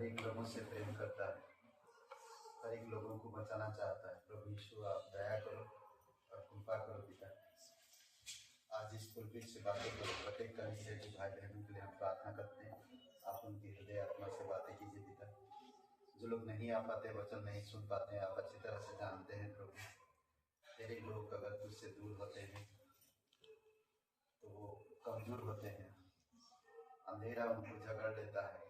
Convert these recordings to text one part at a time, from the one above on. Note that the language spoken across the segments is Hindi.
हर एक लोगों से प्रेम करता है, हर एक लोगों को बचाना चाहता है। प्रभु यीशु आप दया करो और कृपा करो पिता। आज इस पुलपित से बातें करो, प्रत्येक कलीसिया के भाई बहनों के लिए हम प्रार्थना करते हैं। आप उनकी हृदय आत्मा से बातें कीजिए पिता। जो लोग नहीं आ पाते, वचन नहीं सुन पाते हैं, आप अच्छी तरह से जानते हैं प्रभु। तेरे लोग अगर तुझसे दूर होते हैं तो वो कमजोर होते हैं, अंधेरा उनको जकड़ लेता है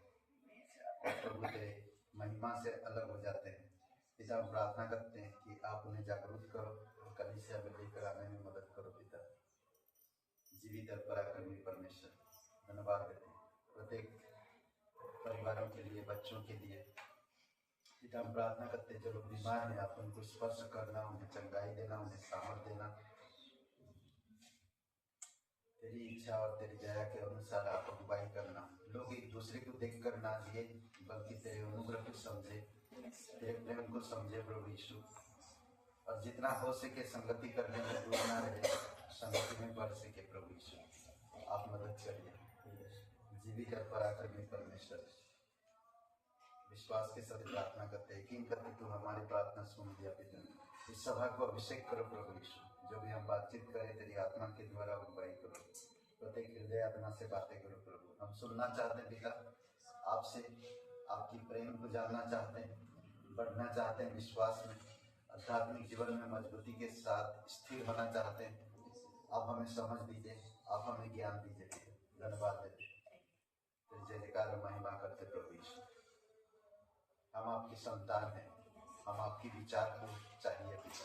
और प्रभु तेरे महिमा से अलग हो जाते हैं। पिता हम प्रार्थना करते हैं कि आप उन्हें जागरूक करो और कलीसिया में लेकर आने में मदद करो पिता। जीवित और पराक्रमी परमेश्वर धन्यवाद देते हैं प्रत्येक परिवारों के लिए, बच्चों के लिए। पिता हम प्रार्थना करते हैं जो लोग बीमार हैं, आप उनको स्पर्श करना, उन्हें चंगाई देना, उन्हें सामर्थ देना। तेरी इच्छा और तेरी दया के अनुसार आप अगुवाई करना। लोग एक दूसरे को देख कर ना जिए, बल्कि तेरे अनुग्रह को समझे, तेरे प्रेम को समझे प्रभु यीशु। और जितना हो सके संगति करने में दूर ना रहे, संगति में बढ़ सके प्रभु यीशु। आप मदद करिए। जीवित और पराक्रमी परमेश्वर, विश्वास के साथ प्रार्थना करते हैं, यकीन करते तू हमारी प्रार्थना सुन लिया पिता। इस सभा को अभिषेक करो प्रभु यीशु। जो भी हम बातचीत करें तेरी आत्मा के द्वारा अगुवाई करो। प्रत्येक हृदय आत्मा से बातें करो प्रभु। हम सुनना चाहते हैं पिता आपसे, आपकी प्रेम को जानना चाहते हैं, बढ़ना चाहते हैं विश्वास में, आध्यात्मिक जीवन में मजबूती के साथ स्थिर होना चाहते हैं। आप हमें समझ दीजिए, आप हमें ज्ञान दीजिए। धन्यवाद देते तेरी जय जयकार और महिमा करते प्रभु यीशु। हम आपकी संतान हैं, हम आपकी विचार को चाहिए पिता।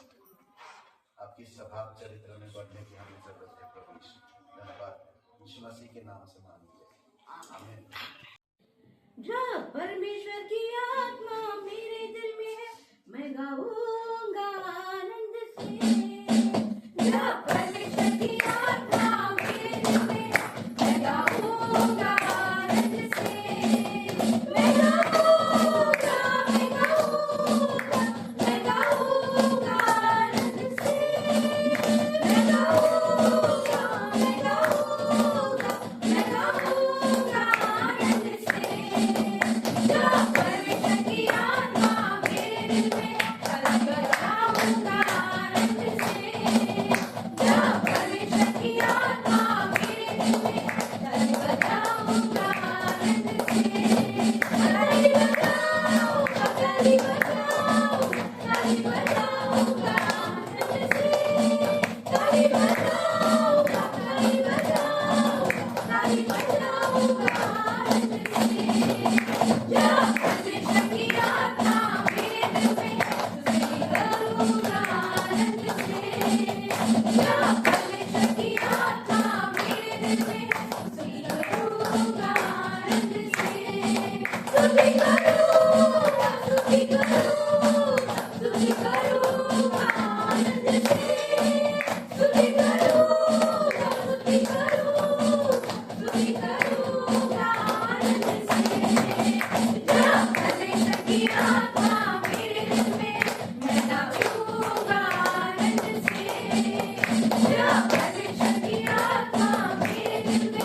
आपकी स्वभाव चरित्र में बढ़ने की हमें जरूरत है प्रभु यीशु। धन्यवाद यीशु मसीह के नाम से मांगिए, आमीन। जब परमेश्वर की आत्मा मेरे दिल में है, मैं गाऊंगा आनंद से। जब परमेश्वर की आत्मा मेरे दिल में है, मैं गाऊंगा आनंद से। मैं गाऊंगा, मैं गाऊंगा, मैं गाऊंगा आनंद से। मैं गाऊंगा, मैं गाऊंगा, मैं गाऊंगा आनंद से। जब परमेश्वर की आत्मा मेरे दिल में है, मैं गाऊंगा आनंद से। जब परमेश्वर की आत्मा मेरे दिल में है, मैं गाऊंगा आनंद से। ताली बजाऊंगा, ताली बजाऊंगा, ताली बजाऊंगा आनंद से। ताली बजाऊंगा, ताली बजाऊंगा, ताली बजाऊंगा आनंद से। जब परमेश्वर की आत्मा मेरे दिल में है, स्तुति करूंगा आनंद से। जब परमेश्वर की आत्मा मेरे दिल में है, स्तुति करूंगा आनंद से। स्तुति करूंगा, स्तुति करूंगा, स्तुति करूंगा आनंद से। स्तुति करूंगा, स्तुति करूंगा, स्तुति करूंगा आनंद से। जब परमेश्वर की आत्मा मेरे दिल में है, मैं गाऊंगा आनंद से। जब परमेश्वर की आत्मा मेरे दिल में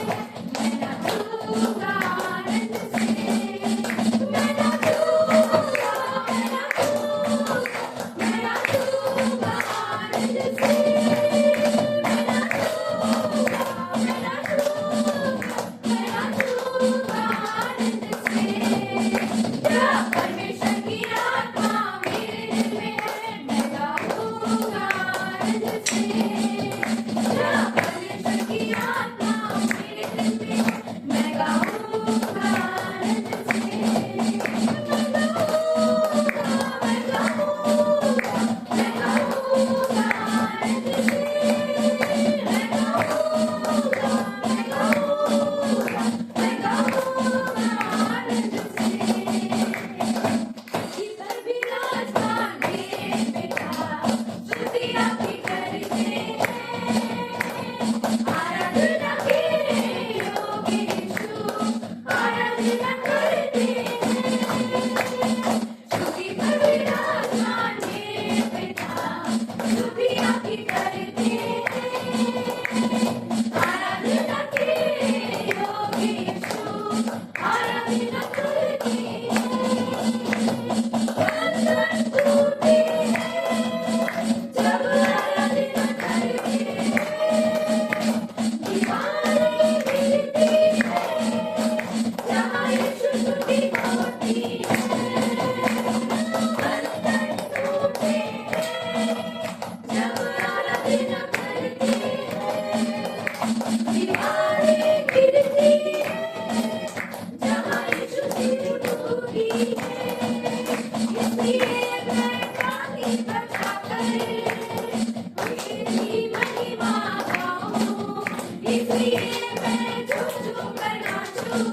इसलिए मैं झूम झूम कर नाचूं,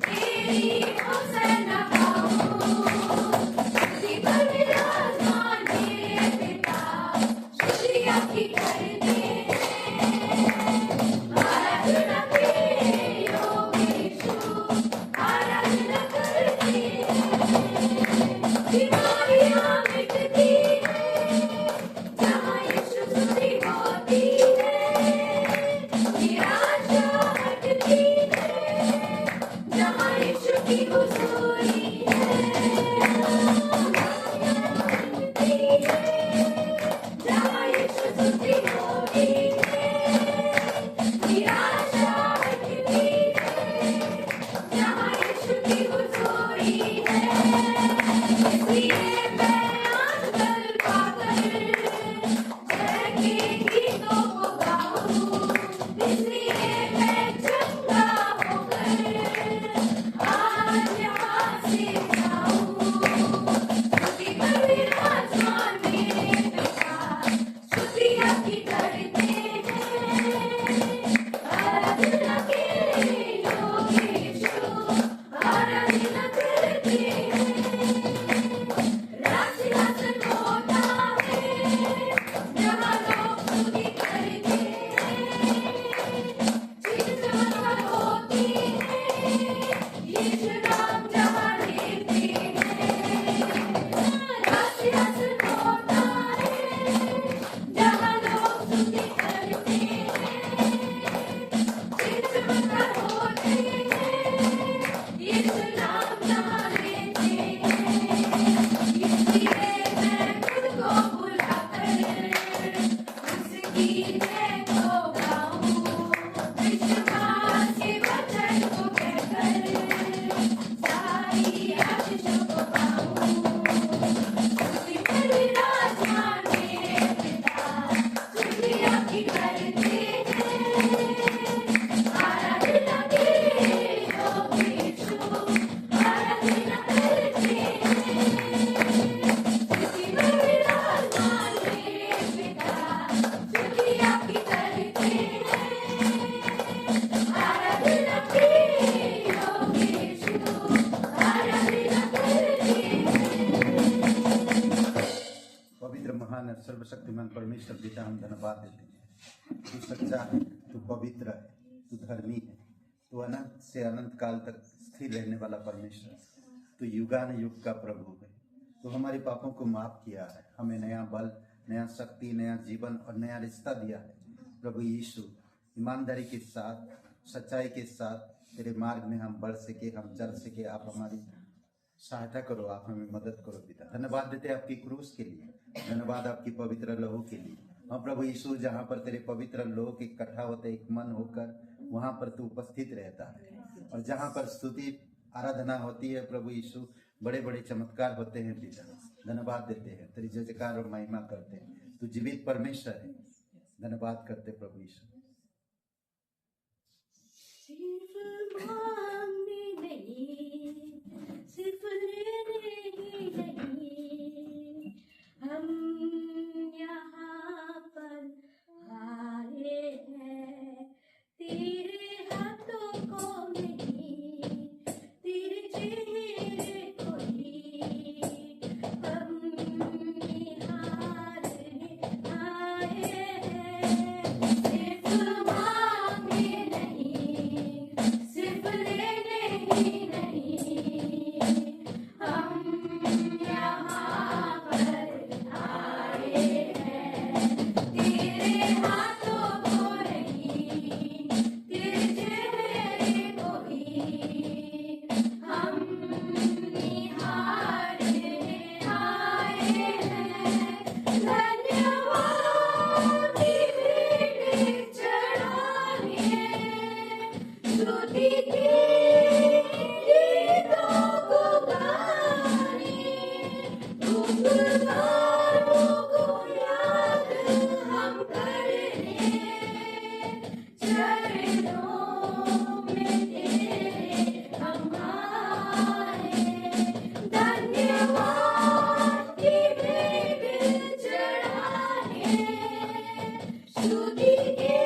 तेरी होसना गाऊं। धरती पर विराजमान मेरे पिता, शुक्रिया की करते हैं। आराधना तेरे योग यीशु, आराधना करते हैं। बीमारियां मिटती हैं जहाँ यीशु स्तुति होती है, निराशा हटती है जहाँ यीशु की हुजूरी है। मिटती है जहाँ यीशु स्तुति होती है, निराशा हटती है जहाँ यीशु की हुजूरी है। इसलिए मैं आंचल पाकर जय के गीतों को गाऊं। इसलिए मैं चंगा होकर आज यहाँ से जाऊं। स्तुति पर विराजमान मेरे पिता, शुक्रिया की करते हैं। आराधना के योग्य यीशु, आराधना करते हैं। राज सिंहासन होता है जहाँ लोग स्तुति करते हैं। चिंता होती है यीशु नाम जहाँ लेते हैं। राज सिंहासन होता है जहाँ लोग स्तुति करते हैं। चिंता होते हैं यीशु नाम जहाँ लेते हैं। इसलिए मैं खुद को भुलाकर उसकी जय को गाऊं। विश्वास के वचन को कहकर सारी आशीषों को पाऊं। स्तुति पर विराजमान मेरे पिता, शुक्रिया की करते हैं। आराधना के योग्य यीशु, आराधना करते हैं। स्तुति पर विराजमान मेरे पिता, शुक्रिया की करते हैं। आराधना के योग्य यीशु, आराधना करते हैं। पवित्र महान और सर्वशक्तिमान परमेश्वर पिता, हम धन्यवाद देते हैं। तू सच्चा है, तू पवित्र है, तू धर्मी है, तू अनंत से अनंत काल तक स्थिर रहने वाला परमेश्वर है। तू युगान युग का प्रभु है। तू हमारे पापों को माफ किया है, हमें नया बल, नया शक्ति, नया जीवन और नया रिश्ता दिया है। प्रभु यीशु, ईमानदारी के साथ, सच्चाई के साथ तेरे मार्ग में हम बढ़ सके, हम चल सके। आप हमारी सहायता करो, आप हमें मदद करो पिता। धन्यवाद देते हैं आपकी क्रूस के लिए, धन्यवाद आपकी पवित्र लहू के लिए। हाँ प्रभु यीशु, जहाँ पर तेरे पवित्र लोग इकट्ठा होते एक मन होकर, वहाँ पर तू उपस्थित रहता है। और जहाँ पर स्तुति आराधना होती है प्रभु यीशु, बड़े बड़े चमत्कार होते हैं पिता। धन्यवाद देते हैं, तेरी जय जयकार और महिमा करते हैं। तू जीवित परमेश्वर है। धन्यवाद करते प्रभु यीशु। सिर्फ मांगने नहीं, सिर्फ लेने ही नहीं, हम यहाँ पर आए हैं तेरे हाथों को नहीं, तेरे चेहरे को ही। हम निहारने आए हैं, सिर्फ मांगने नहीं, सिर्फ लेने ही नहीं, हम यहाँ पर आए हैं तेरे हाथों को नहीं, तेरे चेहरे को ही। हम निहारने आए हैं, धन्यवाद की भेंट चढ़ाने, स्तुति के गीतों को गाने, उपकारों को याद हम करने, चरणों में तेरे हम आए। धन्यवाद की भेंट चढ़ाने, स्तुति के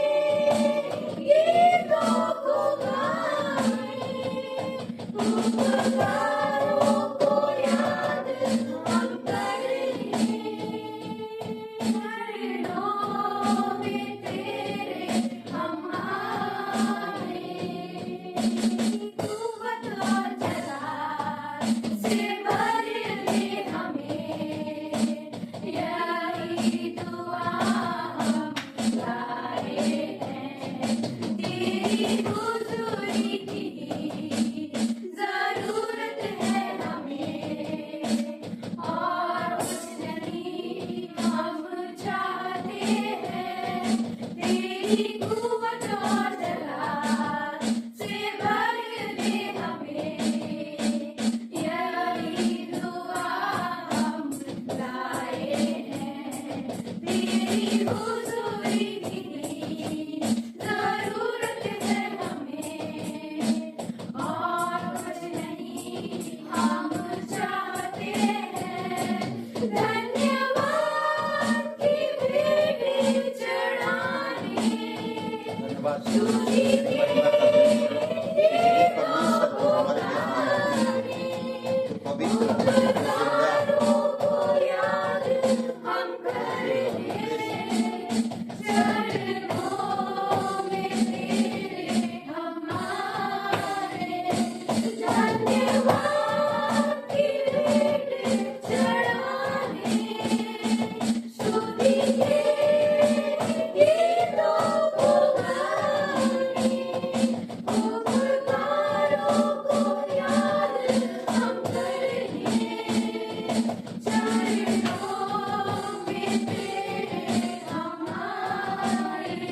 छुरी महिमा का दृश्य ये परमेश्वर को हमारे बीच में आते हैं। पवित्र उपकारों को याद हम करेंगे चरणों में तेरे हमारे धन्यवाद की भेंट चढ़ाने स्तुति के गीतों को गाने उपकारों को याद हम करेंगे चरणों में तेरे हमारे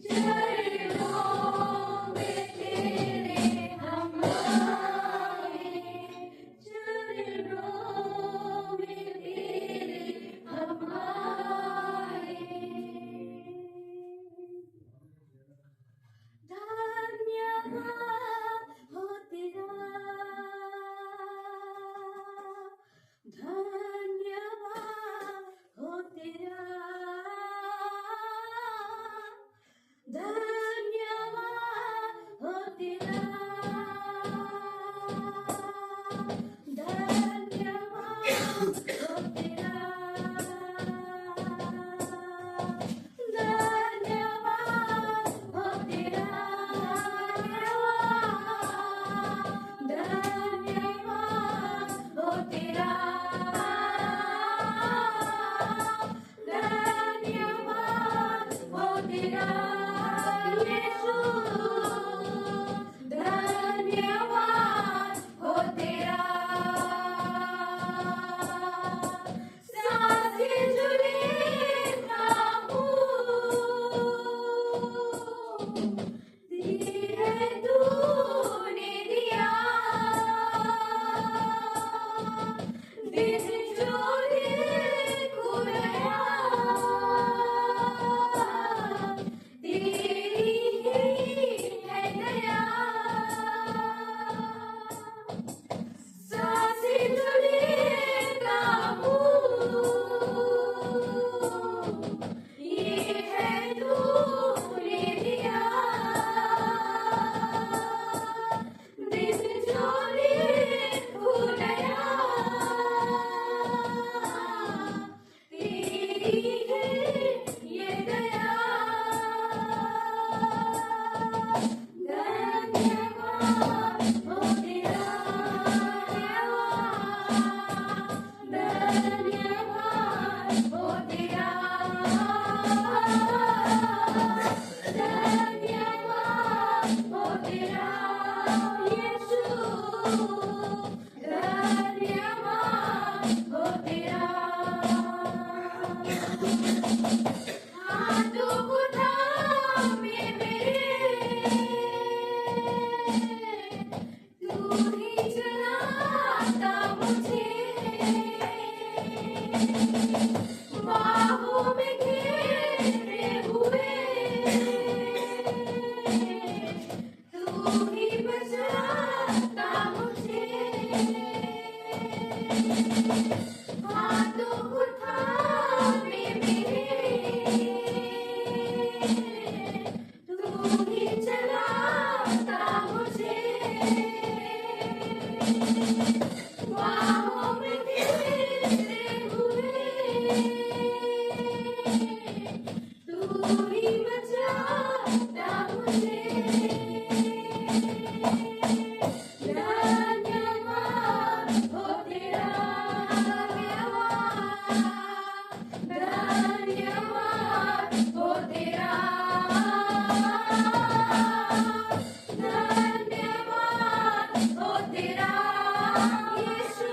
चरणों में तेरे हमारे चरणों में तेरे हमारे धन्यवाद हो तेरा धन्यवाद हो तेरा धन्यवाद हो तेरा धन्यवाद हो तेरा धन्यवाद हो तेरा धन्यवाद हो तेरा धन्यवाद हो तेरा यीशु धन्यवाद हो तेरा साथी जुड़े हूँ धीरे तूने दिया दिन जोड़े खुलया तेरी ही है दया साथी जुड़े हूँ ये है तूने दिया दिन जोड़े खुलया तेरी है ये दया धन्यवाद हो तेरा धन्यवाद हो तेरा धन्यवाद हो तेरा यीशु धन्यवाद हो तेरा हाथों को थामे मेरे तू ही चलाता मुझे बाहों में घेरे हुए तू ही बचाता मुझे हाथों को थामे मेरे तू ही चलाता मुझे बाहों में घेरे हुए तू ही बचाता मुझे धन्यवाद हो तेरा धन्यवाद हो तेरा धन्यवाद हो तेरा यीशु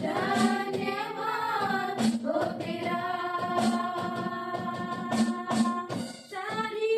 धन्यवाद हो तेरा सारी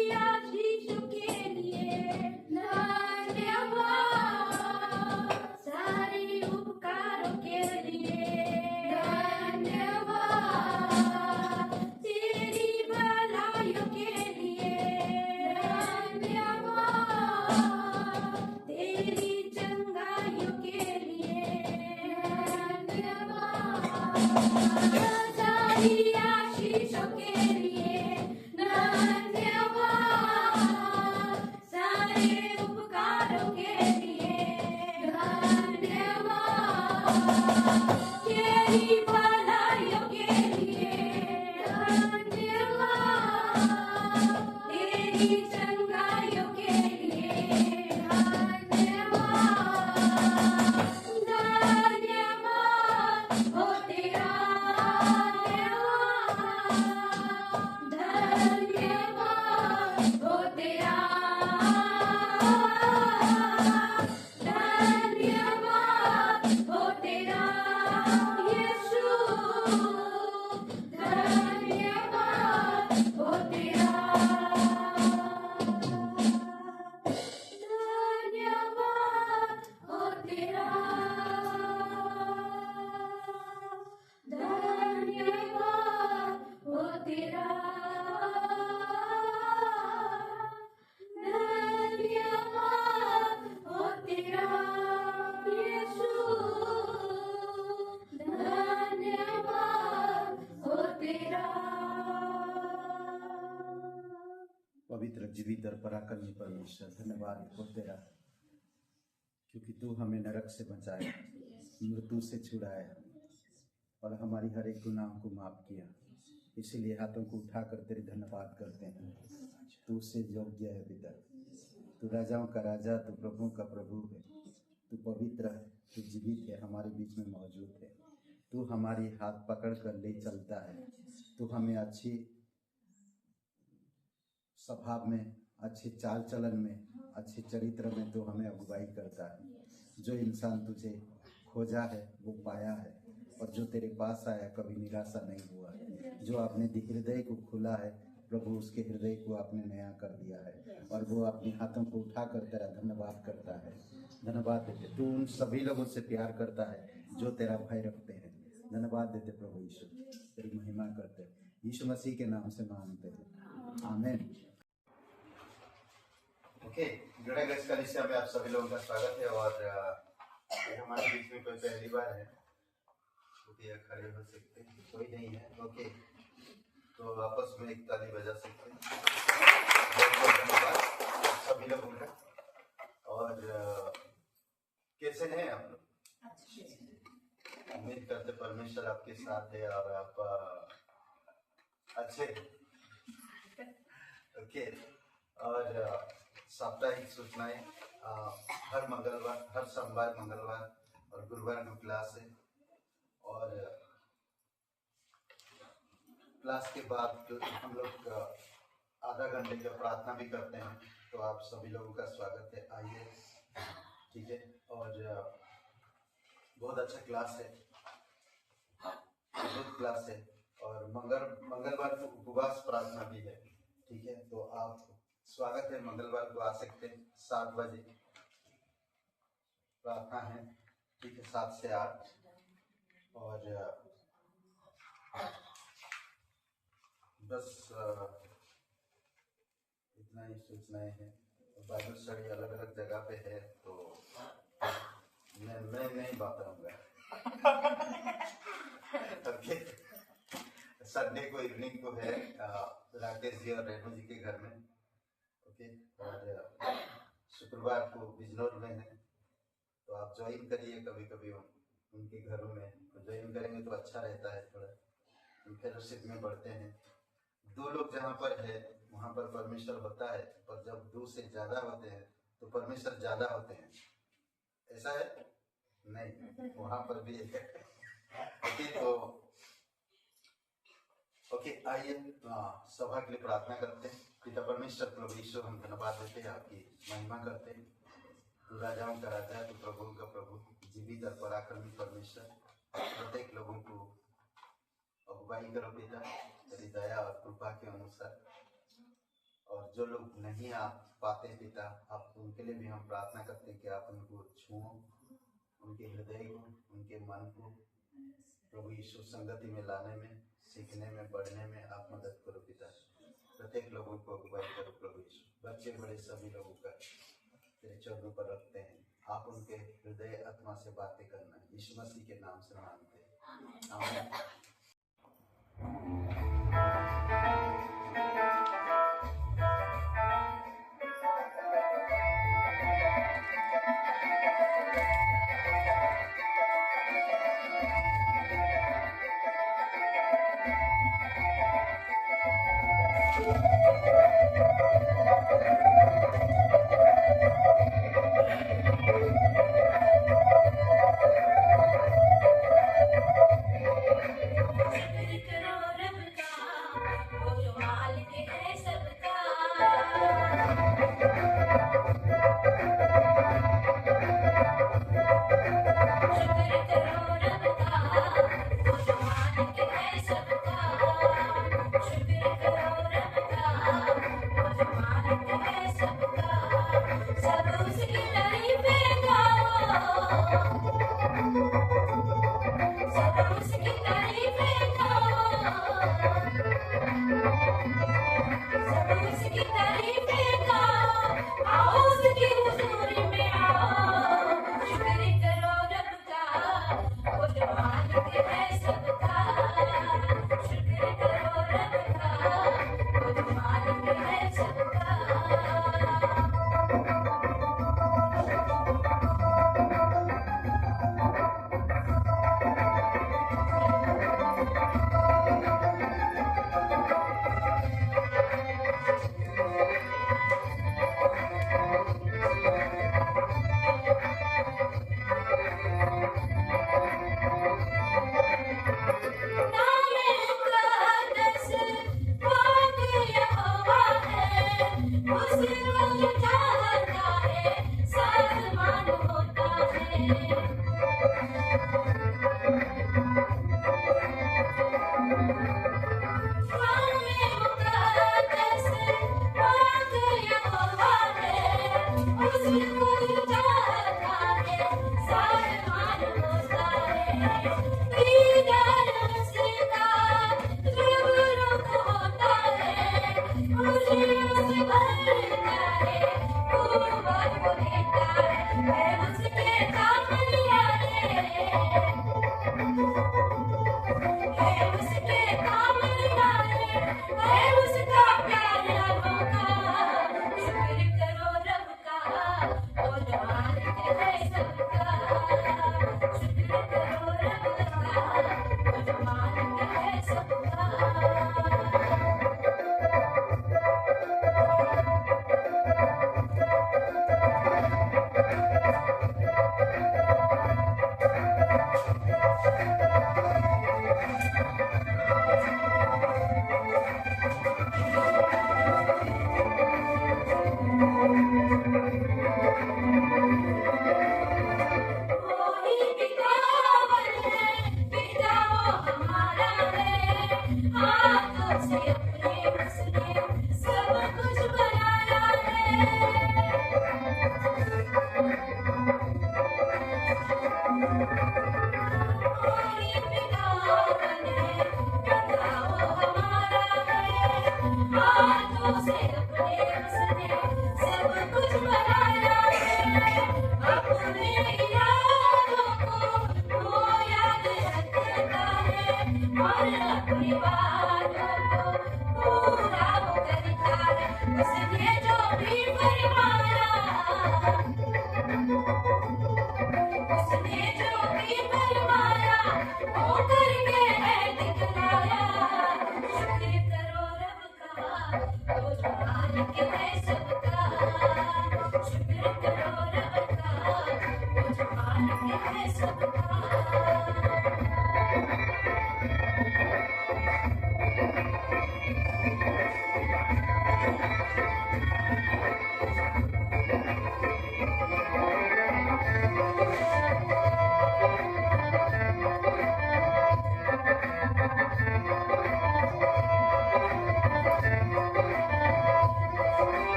चंगाइयों के लिए धन्यवाद धन्यवाद हो तेरा धन्यवाद हो तेरा धन्यवाद हो तेरा यीशु धन्यवाद हो तेरा धन्यवाद हो तेरा धन्यवाद हो तेरा धन्यवाद हो तेरा यीशु धन्यवाद हो तेरा पवित्र जीवित और पराक्रमी परमेश्वर, धन्यवाद हो तेरा, क्योंकि तू हमें नरक से बचाया, मृत्यु से छुड़ाया और हमारी हर एक गुनाह को माफ किया। इसीलिए हाथों को उठाकर तेरी धन्यवाद करते हैं। तू से योग्य है पिता, तू राजाओं का राजा, तू प्रभुओं का प्रभु है, तू पवित्र है, तू जीवित है, हमारे बीच में मौजूद है। तू हमारी हाथ पकड़ कर ले चलता है। तू हमें अच्छी स्वभाव में, अच्छे चाल चलन में, अच्छे चरित्र में तू हमें अगुवाई करता है। जो इंसान तुझे खोजा है वो पाया है, और जो तेरे पास आया कभी निराशा नहीं हुआ है। जो अपने हृदय को खुला है प्रभु, उसके हृदय को आपने नया कर दिया है, और वो अपने हाथों को उठाकर तेरा धन्यवाद करता है। धन्यवाद देते, तू उन सभी लोगों से प्यार करता है जो तेरा भय रखते हैं। धन्यवाद देते प्रभु यीशु, तेरी महिमा करते, यीशु मसीह के नाम से मांगते हैं, आमीन। ओके, जुड़े गए कलीसिया में आप सभी लोगों का स्वागत है। और ये हमारे बीच में कोई पहली बार है तो ये खड़े हो सकते हैं, कोई नहीं है। ओके, तो आपस में एक ताली बजा सकते हैं। बहुत बहुत धन्यवाद सभी लोगों का। और कैसे हैं आप लोग? उम्मीद करते परमेश्वर आपके साथ है और आप अच्छे। ओके, और साप्ताहिक सूचनाएं हर मंगलवार, हर सोमवार, मंगलवार और गुरुवार को क्लास है। और क्लास के बाद हम लोग आधा घंटे का प्रार्थना भी करते हैं, तो आप सभी लोगों का स्वागत है, आइए। ठीक है, और बहुत अच्छा क्लास है, अद्भुत क्लास है। और मंगलवार को उपवास प्रार्थना भी है। ठीक है, तो आप स्वागत है, मंगलवार को आ सकते हैं। 7 बजे प्रार्थना है। ठीक है, 7 से 8। और बस इतना ही सूचनाएं हैं। बाइबल स्टडी अलग अलग जगह पे है, तो मैं नहीं बताऊंगा। ओके, संडे को इवनिंग को है राकेश जी और रेणु जी के घर में। ओके, और शुक्रवार को बिजनौर में है, तो आप ज्वाइन करिए कभी कभी उनके घरों में। तो ज्वाइन करेंगे तो अच्छा रहता है, थोड़ा फेलोशिप में बढ़ते हैं। 2 लोग जहाँ पर है वहाँ पर परमेश्वर होता है, पर जब 2 से ज्यादा होते हैं तो परमेश्वर ज्यादा होते हैं। ऐसा है नहीं, वहाँ पर भी है। ओके, तो ओके, आइए सभा के लिए प्रार्थना करते हैं। पिता परमेश्वर प्रभु यीशु, हम धन्यवाद देते हैं, आपकी महिमा करते हैं। तू राजाओं का राजा है, तू प्रभुओं का प्रभु, जीवित और पराक्रमी परमेश्वर। प्रत्येक लोगों को अगुवाई करो पिता, तेरी दया और कृपा के अनुसार। और जो लोग नहीं आ पाते पिता, आप उनके लिए भी हम प्रार्थना करते हैं कि आप उनको छुओ, उनके हृदय को, उनके मन को प्रभु यीशु संगति में लाने में, सीखने में, बढ़ने में आप मदद करो पिता। प्रत्येक लोगों को अगुवाई करो प्रभु यीशु। बच्चे बड़े सभी लोगों का तेरे चरणों पर रखते हैं। आप उनके हृदय आत्मा से बातें करना, यीशु मसीह के नाम से मांगते हैं, आमीन। सबका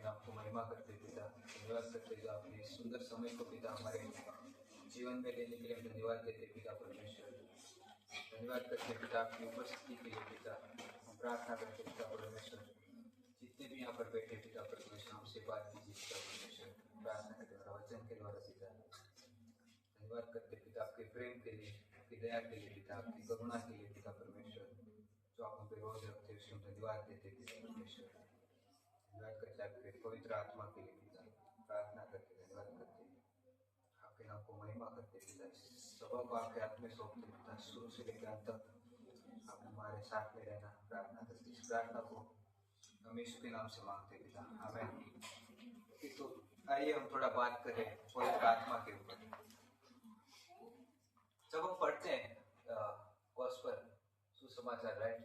नाम को महिमा करते पिता। धन्यवाद करते जो आपने इस सुंदर समय को पिता हमारे जीवन में लेने के लिए हम धन्यवाद देते पिता परमेश्वर। धन्यवाद करते पिता आपकी उपस्थिति के लिए पिता। हम प्रार्थना करते पिता परमेश्वर, जितने भी यहाँ पर बैठे पिता परमेश्वर हमसे बात कीजिए पिता परमेश्वर। प्रार्थना करते हमारा वचन के द्वारा पिता। धन्यवाद करते पिता आपके प्रेम के लिए, आपकी दया के लिए पिता, आपकी करुणा के लिए पिता परमेश्वर, जो आप हम पे रोज रखते उसके हम धन्यवाद देते पिता परमेश्वर। धन्यवाद करते आपके पवित्र आत्मा के लिए पिता। प्रार्थना करते धन्यवाद करते आपके नाम को महिमा करते पिता। इस सभा को आपके हाथ में सौंपते पिता, शुरू से लेकर अंत तक आप हमारे साथ में रहना। प्रार्थना करते इस प्रार्थना को हम यीशु के नाम से मांगते पिता, आमीन। तो आइए हम थोड़ा बात करें पवित्र आत्मा के ऊपर। जब हम पढ़ते हैं गॉस्पेल सुसमाचार, राइट,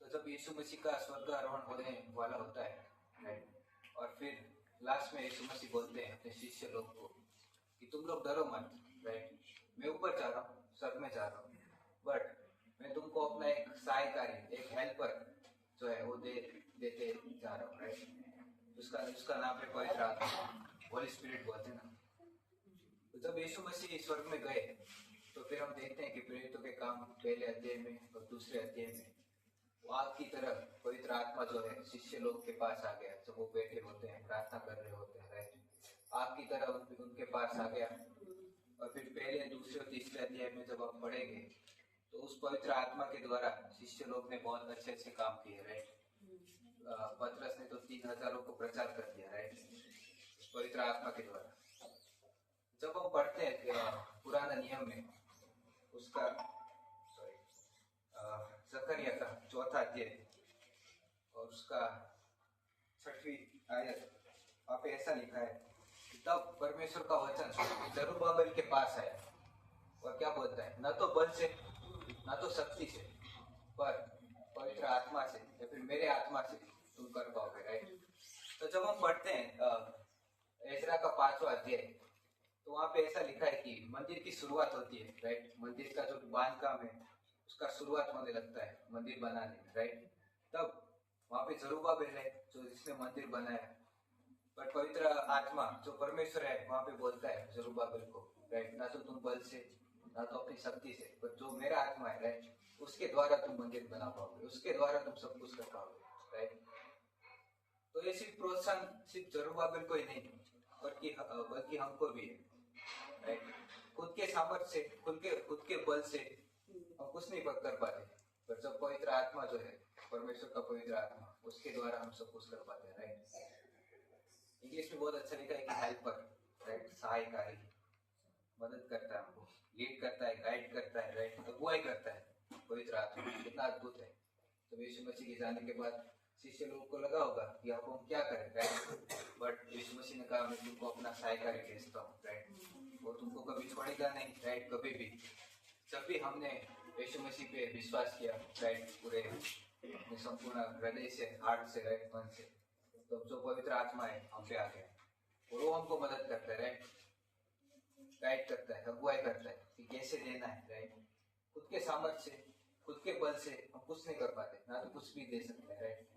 तो जब यीशु मसीह का स्वर्गारोहण होने वाला होता है, राइट, और फिर लास्ट में यीशु मसीह बोलते हैं अपने शिष्य लोग को कि तुम लोग डरो मत, राइट, मैं ऊपर जा रहा हूँ, स्वर्ग में जा रहा हूँ, बट मैं तुमको अपना एक सहायकारी, एक हेल्पर जो है वो देते जा रहा हूँ, राइट। उसका नाम है पवित्र आत्मा, होली स्पिरिट बोलते हैं ना। तो जब यीशु मसीह स्वर्ग में गए तो फिर हम देखते हैं कि प्रेरितों के काम पहले अध्याय में और दूसरे अध्याय में आग की तरह पवित्र आत्मा जो है शिष्य लोग के पास आ गया। जब वो बैठे होते हैं, प्रार्थना कर रहे होते हैं, राइट, आग की तरह उनके पास आ गया। और फिर पहले दूसरे और तीसरे अध्याय में जब आप पढ़ेंगे तो उस पवित्र आत्मा के द्वारा शिष्य लोग ने बहुत अच्छे अच्छे काम किए, राइट। पतरस ने तो 3,000 को प्रचार कर दिया, राइट, उस पवित्र आत्मा के द्वारा। जब हम पढ़ते हैं पुराना नियम में उसका जकरिया का 4था अध्याय और उसका 6वीं आयत, वहाँ पे ऐसा लिखा है कि तब परमेश्वर का वचन जरुब्बाबेल के पास आया और क्या बोलता है, न तो बल से न तो शक्ति से पर पवित्र आत्मा से या फिर मेरे आत्मा से तुम कर पाओगे, राइट। तो जब हम पढ़ते हैं एजरा का 5वां अध्याय तो वहाँ पे ऐसा लिखा है कि मंदिर की शुरुआत होती है, राइट। मंदिर का जो बांधकाम है उसका शुरुआत होने लगता है मंदिर बनाने में, राइट। तब वहाँ पे जरुब्बाबेल है जो जिसने मंदिर बनाया, पर पवित्र आत्मा जो परमेश्वर है वहाँ पे बोलता है जरुब्बाबेल को, राइट, ना तो तुम बल से ना तो अपनी शक्ति से, पर जो मेरा आत्मा है, राइट, उसके द्वारा तुम मंदिर बना पाओगे, उसके द्वारा तुम सब कुछ कर पाओगे, राइट। तो ये सिर्फ प्रोत्साहन सिर्फ जरुब्बाबेल को ही नहीं बल्कि हमको भी है, राइट। खुद के सामर्थ्य से खुद के बल से हम कुछ नहीं कर पाते, पर जब पवित्र आत्मा जो है परमेश्वर का पवित्र आत्मा उसके द्वारा हम सब कुछ कर पाते हैं, राइट। इंग्लिश में बहुत अच्छा लिखा है कि हेल्पर, राइट, सहायकारी, मदद करता है, हमको लीड करता है, गाइड करता है, राइट, अगुवाई करता है पवित्र आत्मा। कितना अद्भुत है। तो यीशु मसीह के जाने के बाद शिष्य लोगों को लगा होगा कि अब हम क्या करें, राइट, बट यीशु मसीह ने कहा मैं तुमको अपना सहायकारी भेजता हूँ, राइट, वो तुमको कभी छोड़ेगा नहीं, राइट, कभी भी। जब भी हमने यीशु मसीह पे विश्वास किया, राइट, पूरे अपने संपूर्ण हृदय से, हार्ट से, राइट, मन से, तो जो पवित्र आत्मा है हम पे आ गया और वो हमको मदद करता है, राइट, गाइड करता है, अगुवाई करता है कि कैसे देना है, राइट। खुद के सामर्थ्य से खुद के बल से हम कुछ नहीं कर पाते, ना तो कुछ भी दे सकते, राइट,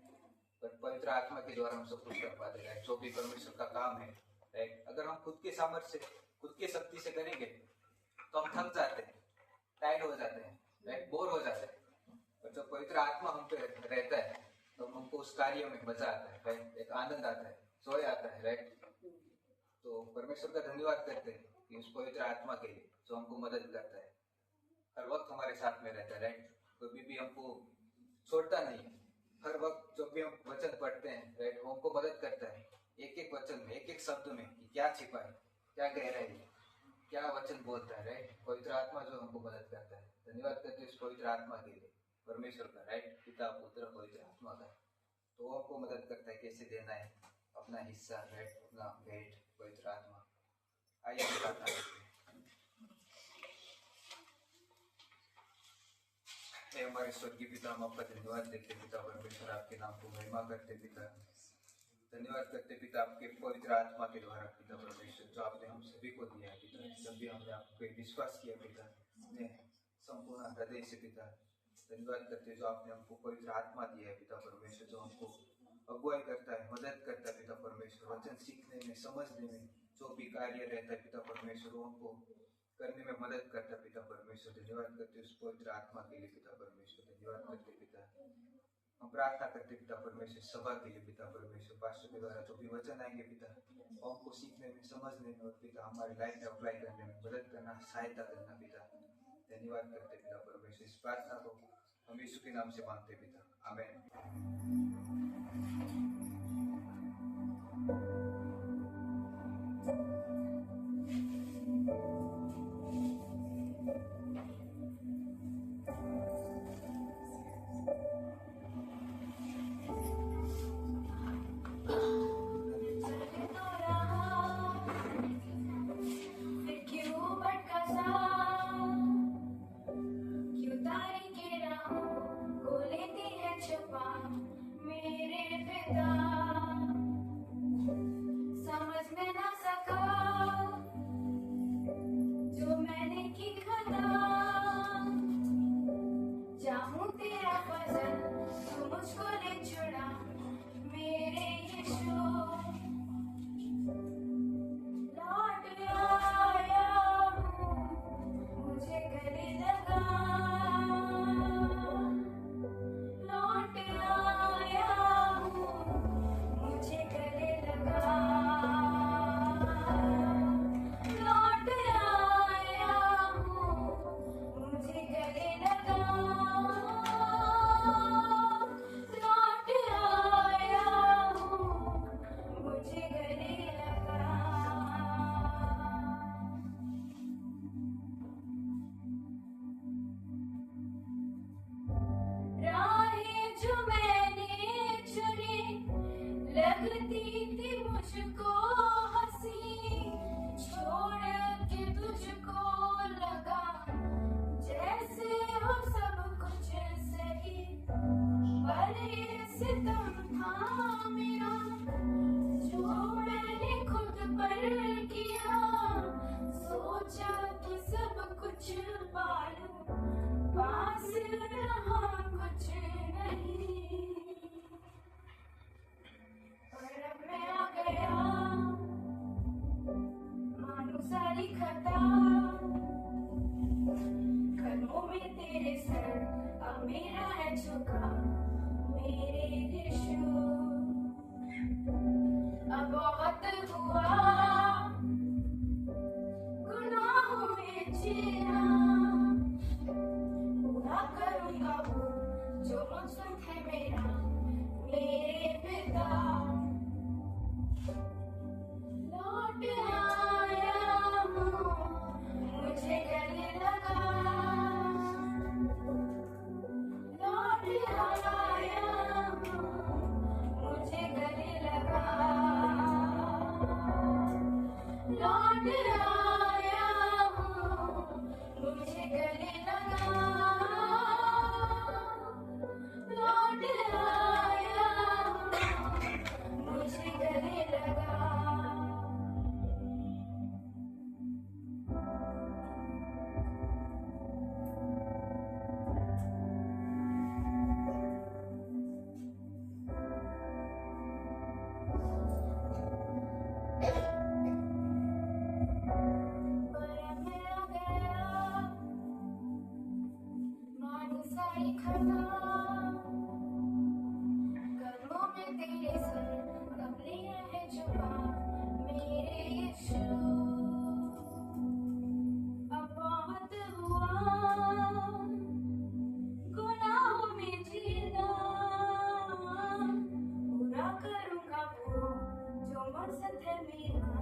पर पवित्र आत्मा के द्वारा हम सब कुछ कर पाते, राइट। जो भी परमेश्वर का काम है, राइट, अगर हम खुद के सामर्थ्य से खुद के शक्ति से करेंगे तो हम थक जाते हैं, टाइट हो जाते हैं, राइट, बोर हो जाते हैं। पर जब पवित्र आत्मा हम पे रहता है तो हमको उस कार्य में मजा आता है, राइट, एक आनंद आता है, जॉय आता है, राइट। तो परमेश्वर का धन्यवाद करते हैं कि उस पवित्र आत्मा के लिए जो हमको मदद करता है, हर वक्त हमारे साथ में रहता है, राइट, कभी भी हमको छोड़ता नहीं है। हर वक्त जब भी हम वचन पढ़ते हैं, राइट, वो हमको मदद करता है एक एक वचन में, एक एक शब्द में कि क्या छिपा है, क्या गहराई है, क्या वचन बोलता है, राइट। पवित्र आत्मा जो हमको मदद करता है। धन्यवाद करते हैं इस पवित्र आत्मा के लिए, परमेश्वर का, राइट, पिता पुत्र पवित्र आत्मा का। तो वो हमको मदद करता है कैसे देना है अपना हिस्सा, राइट, अपना भेंट पवित्र आत्मा। आइए हम प्रार्थना करते हैं। हमारे स्वर्गीय पिता, हम आपका धन्यवाद देते पिता परमेश्वर, आपके नाम को महिमा करते पिता। धन्यवाद करते पिता आपके पवित्र आत्मा के द्वारा पिता परमेश्वर, जो आपने हम सभी को दिया है पिता। जब भी हमने आप पे विश्वास किया पिता, अपने संपूर्ण हृदय से पिता, धन्यवाद करते जो आपने हमको पवित्र आत्मा दिया है पिता परमेश्वर, जो हमको अगुवाई करता है, मदद करता है पिता परमेश्वर, वचन सीखने में, समझने में, जो भी कार्य रहता है पिता परमेश्वर उनको करने में मदद करता है पिता परमेश्वर। धन्यवाद करते उस पवित्र आत्मा के लिए पिता परमेश्वर, धन्यवाद करते पिता। हम प्रार्थना करते पिता परमेश्वर सभा के लिए पिता परमेश्वर, पास्टर के द्वारा जो भी वचन आएंगे पिता हमको सीखने में, समझने में और पिता हमारी लाइफ में अप्लाई करने में मदद करना, सहायता करना पिता। धन्यवाद करते पिता परमेश्वर। इस प्रार्थना को हम यीशु के नाम से मांगते पिता, आमीन। फिर क्यों भटका सा, क्यों तारी के राहों को लेती है छुपा मेरे पिता। समझ में ना सका जो मैंने की खता, चाहूं तेरा फजल तू मुझको ले छुड़ा मेरे यीशु। लौट आया हूँ मुझे गले लगा, लौट आया हूँ मुझे गले लगा, लौट आया हूँ मुझे गले लगा, लौट आया हूँ मुझे गले लगा। राहें जो मैंने चुनी लगती थी मुझको हंसी, छोड़ के तुझको लगा जैसे हो सब कुछ सही। पर ये सितम था मेरा जो मैंने खुद पर किया, सोचा कि सब कुछ पालूं, पास रहा कुछ नहीं। पर अब मैं आ गया मानो सारी खता, कदमों में तेरे सर अब मेरा है झुका मेरे यीशु। अब बहुत हुआ गुनाहों में जीना, पूरा करूंगा वो जो मुझसे है मेरा मेरे पिता। लौट आया हूँ मुझे गले लगा, लौट आया हूँ मुझे गले लगा, लौट आया हूँ मुझे गले लगा, लौट आया हूँ मुझे गले लगा। पर अब मैं आ गया मानो सारी खता, कदमों में तेरे सर अब लिया है छुपा मेरे यीशु। अब बहुत हुआ गुनाहों में जीना, पूरा करूंगा वो जो मकसद है मेरा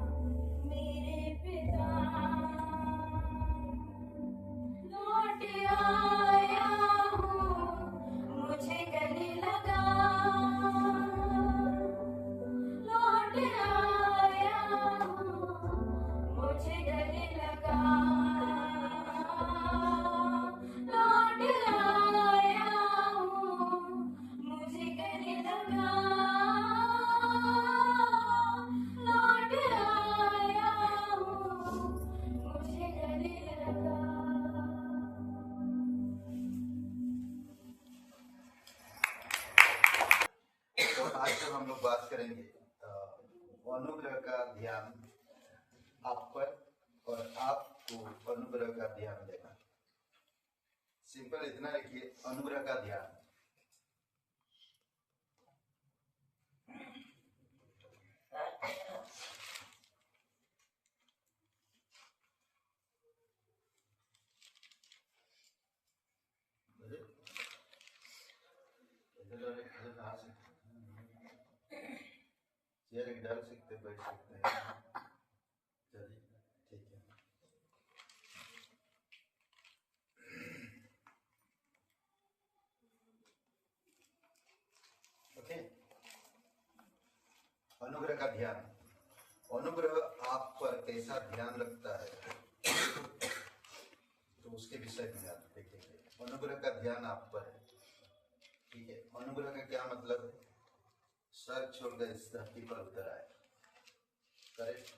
मेरे पिता। लौट आया हूँ हम लोग बात करेंगे अनुग्रह का ध्यान आप पर और आपको अनुग्रह का ध्यान देना। सिंपल इतना लिखिए, अनुग्रह का ध्यान। चेयर डाल सकते, बैठ सकते हैं। चलिए ठीक है। ओके, अनुग्रह का ध्यान। अनुग्रह आप पर कैसा ध्यान रखता है तो उसके विषय में आप देखेंगे। अनुग्रह का ध्यान आप पर है, ठीक है। अनुग्रह का क्या मतलब है? सर छोड़कर इस धरती पर उतर आए, करेक्ट।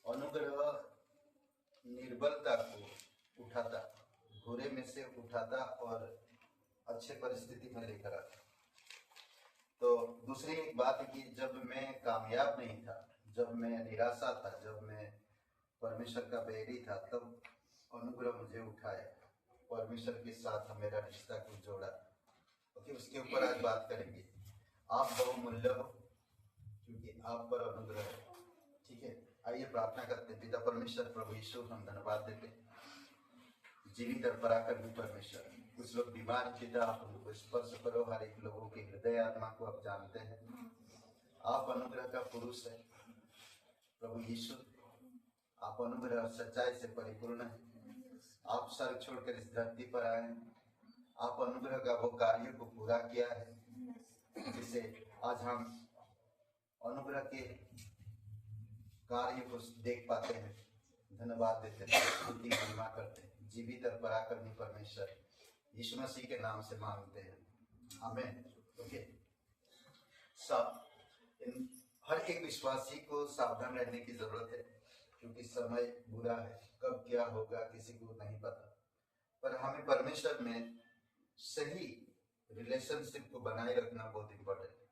अनुग्रह निर्बलता को उठाता, बुरे में से उठाता और अच्छे परिस्थिति में लेकर आता। तो दूसरी एक बात है कि जब मैं कामयाब नहीं था, जब मैं निराशा था, जब मैं परमेश्वर का बैरी था, तब अनुग्रह मुझे उठाया, परमेश्वर के साथ मेरा रिश्ता को जोड़ा। ओके, उसके ऊपर आज बात करेंगे। आप बहुमूल्य हो क्योंकि आप पर अनुग्रह है, ठीक है। आइए प्रार्थना करते हैं। पिता परमेश्वर, प्रभु यीशु, हम धन्यवाद देते हैं जीवित और पराक्रमी परमेश्वर। कुछ लोग बीमार, पिता आप उनको स्पर्श करो, हर एक लोगों के हृदय आत्मा को आप जानते हैं। आप अनुग्रह का पुरुष है प्रभु यीशु, आप अनुग्रह और सच्चाई से परिपूर्ण है। आप सर छोड़कर इस धरती पर आए, आप अनुग्रह का वो कार्य को पूरा किया है जिसे आज हम अनुग्रह के कार्य को देख पाते हैं। धन्यवाद देते हैं, स्तुति महिमा करते हैं। जीवित और पराक्रमी परमेश्वर यीशु मसीह के नाम से मांगते हैं, आमीन। ओके, हर एक विश्वासी को सावधान रहने की जरूरत है क्योंकि समय बुरा है, कब क्या होगा किसी को नहीं पता। पर हमें परमेश्वर में सही रिलेशनशिप को बनाए रखना बहुत इम्पोर्टेंट है।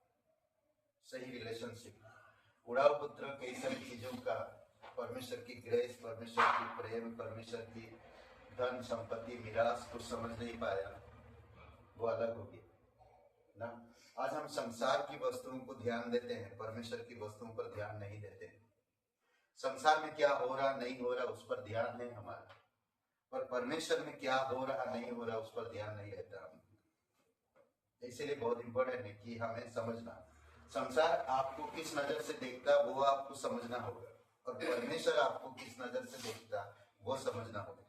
सही रिलेशनशिप, उड़ाव पुत्र कई सारी चीजों का, परमेश्वर की ग्रेस, परमेश्वर की प्रेम, परमेश्वर की धन संपत्ति मिरास को समझ नहीं पाया, वो अलग हो गया ना। आज हम संसार की वस्तुओं को ध्यान देते हैं, परमेश्वर की वस्तुओं पर ध्यान नहीं देते हैं। संसार में क्या हो रहा नहीं हो रहा उस पर ध्यान है हमारा, पर परमेश्वर में क्या हो रहा नहीं हो रहा उस पर ध्यान नहीं रहता। इसलिए बहुत इंपॉर्टेंट है कि हमें समझना, संसार आपको किस नजर से देखता वो आपको समझना होगा, और परमेश्वर आपको किस नजर से देखता वो समझना होगा।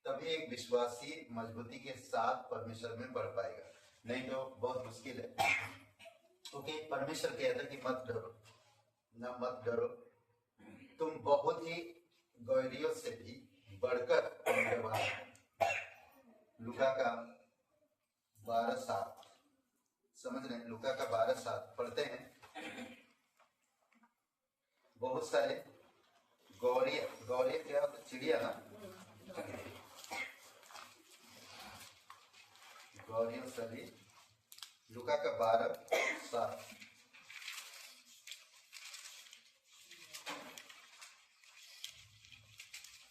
तभी एक विश्वासी मजबूती के साथ परमेश्वर में बढ़ पाएगा, नहीं तो बहुत मुश्किल है। ओके, परमेश्वर कहता है कि मत डरो ना, मत डरो, तुम बहुत ही गौरियों से भी बढ़कर मूल्यवान हो। लूका का 12:7 समझ रहे हैं? लूका का 12:7 पढ़ते हैं। बहुत सारे गौरिया, गौरिया क्या होता है? चिड़िया ना, गौरियों सभी। लूका का 12:7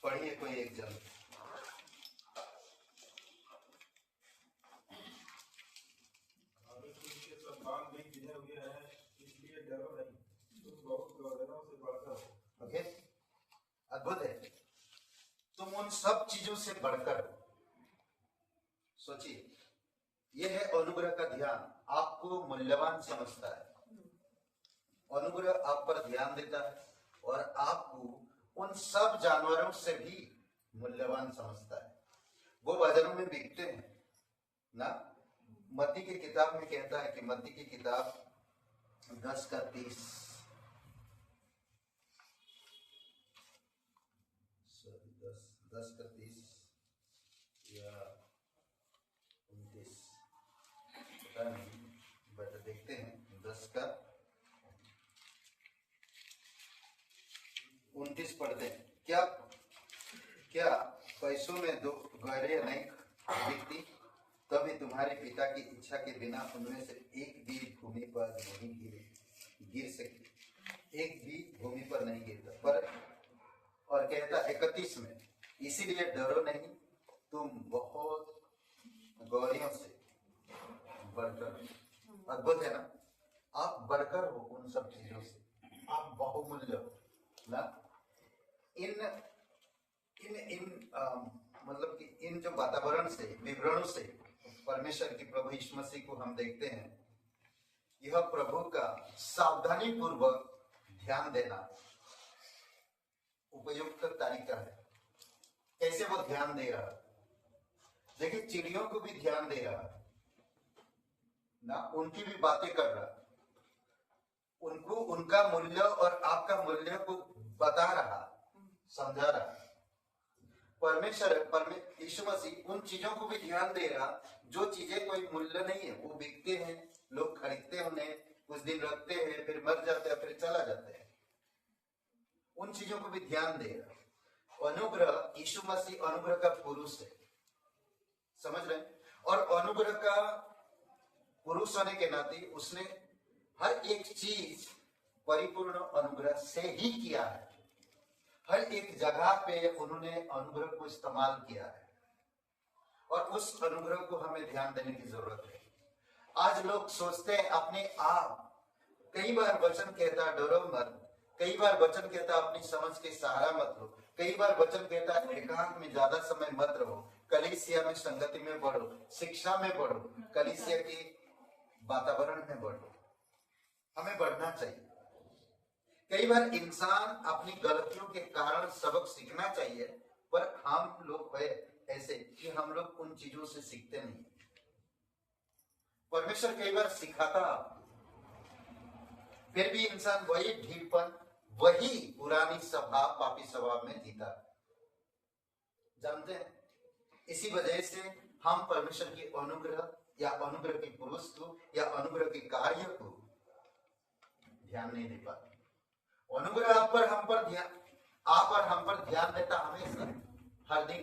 पढ़िए कोई एक जन। ओके, अद्भुत है, तुम उन सब चीजों से बढ़कर हो। सोचिए, यह है अनुग्रह का ध्यान, आपको मूल्यवान समझता है। अनुग्रह आप पर ध्यान देता है और आपको उन सब जानवरों से भी मूल्यवान समझता है। वो बाजारों में बिकते हैं ना। मत्ती की किताब में कहता है कि मत्ती की किताब 10 का 30 या 29 पता नहीं, बट देखते हैं 10 का 29 पढ़ते हैं। क्या क्या पैसों में दो गौरियां नहीं बिकती? तभी तुम्हारे पिता की इच्छा के बिना उनमें से एक भी भूमि पर नहीं गिरे। गिर सके, एक भी भूमि पर नहीं गिरता। पर और कहता 31 में, इसीलिए डरो नहीं, तुम बहुत गौरियों से बढ़कर, अद्भुत है ना, आप बढ़कर हो उन सब चीजों से, आप बहुमूल्य हो ना। इन इन इन मतलब कि इन जो वातावरण से, विवरणों से परमेश्वर की प्रभु यीशु मसीह को हम देखते हैं। यह प्रभु का सावधानी पूर्वक ध्यान देना उपयुक्त तरीका है। कैसे वो ध्यान दे रहा है? देखिए, चिड़ियों को भी ध्यान दे रहा है ना, उनकी भी बातें कर रहा है, उनको उनका मूल्य और आपका मूल्य को बता रहा, समझा रहा। परमेश्वर यीशु मसीह उन चीजों को भी ध्यान दे रहा जो चीजें कोई मूल्य नहीं है, वो बिकते हैं, लोग खरीदते हैं उन्हें, कुछ दिन रखते हैं, फिर मर जाते हैं, फिर चला जाते हैं। उन चीजों को भी ध्यान दे रहा। अनुग्रह, यीशु मसीह अनुग्रह का पुरुष है, समझ रहे हैं? और अनुग्रह का पुरुष होने के नाते उसने हर एक चीज परिपूर्ण अनुग्रह से ही किया है। हर एक जगह पे उन्होंने अनुग्रह को इस्तेमाल किया है और उस अनुग्रह को हमें ध्यान देने की जरूरत है। आज लोग सोचते हैं अपने आप, कई बार वचन कहता डरो मत, कई बार वचन कहता अपनी समझ के सहारा मत लो, कई बार वचन कहता एकांत में ज्यादा समय मत रहो, कलीसिया में संगति में बढ़ो, शिक्षा में बढ़ो, कलीसिया के वातावरण में बढ़ो। हमें बढ़ना चाहिए। कई बार इंसान अपनी गलतियों के कारण सबक सीखना चाहिए, पर हम लोग है ऐसे कि हम लोग उन चीजों से सीखते नहीं। परमेश्वर कई बार सिखाता, फिर भी इंसान वही ढीठपन, वही पुरानी स्वभाव, पापी स्वभाव में जीता। जानते हैं, इसी वजह से हम परमेश्वर की अनुग्रह या अनुग्रह के पुरुष को या अनुग्रह के कार्य को ध्यान नहीं दे पाते। अनुग्रह आप और हम पर ध्यान देता हमेशा, हर दिन,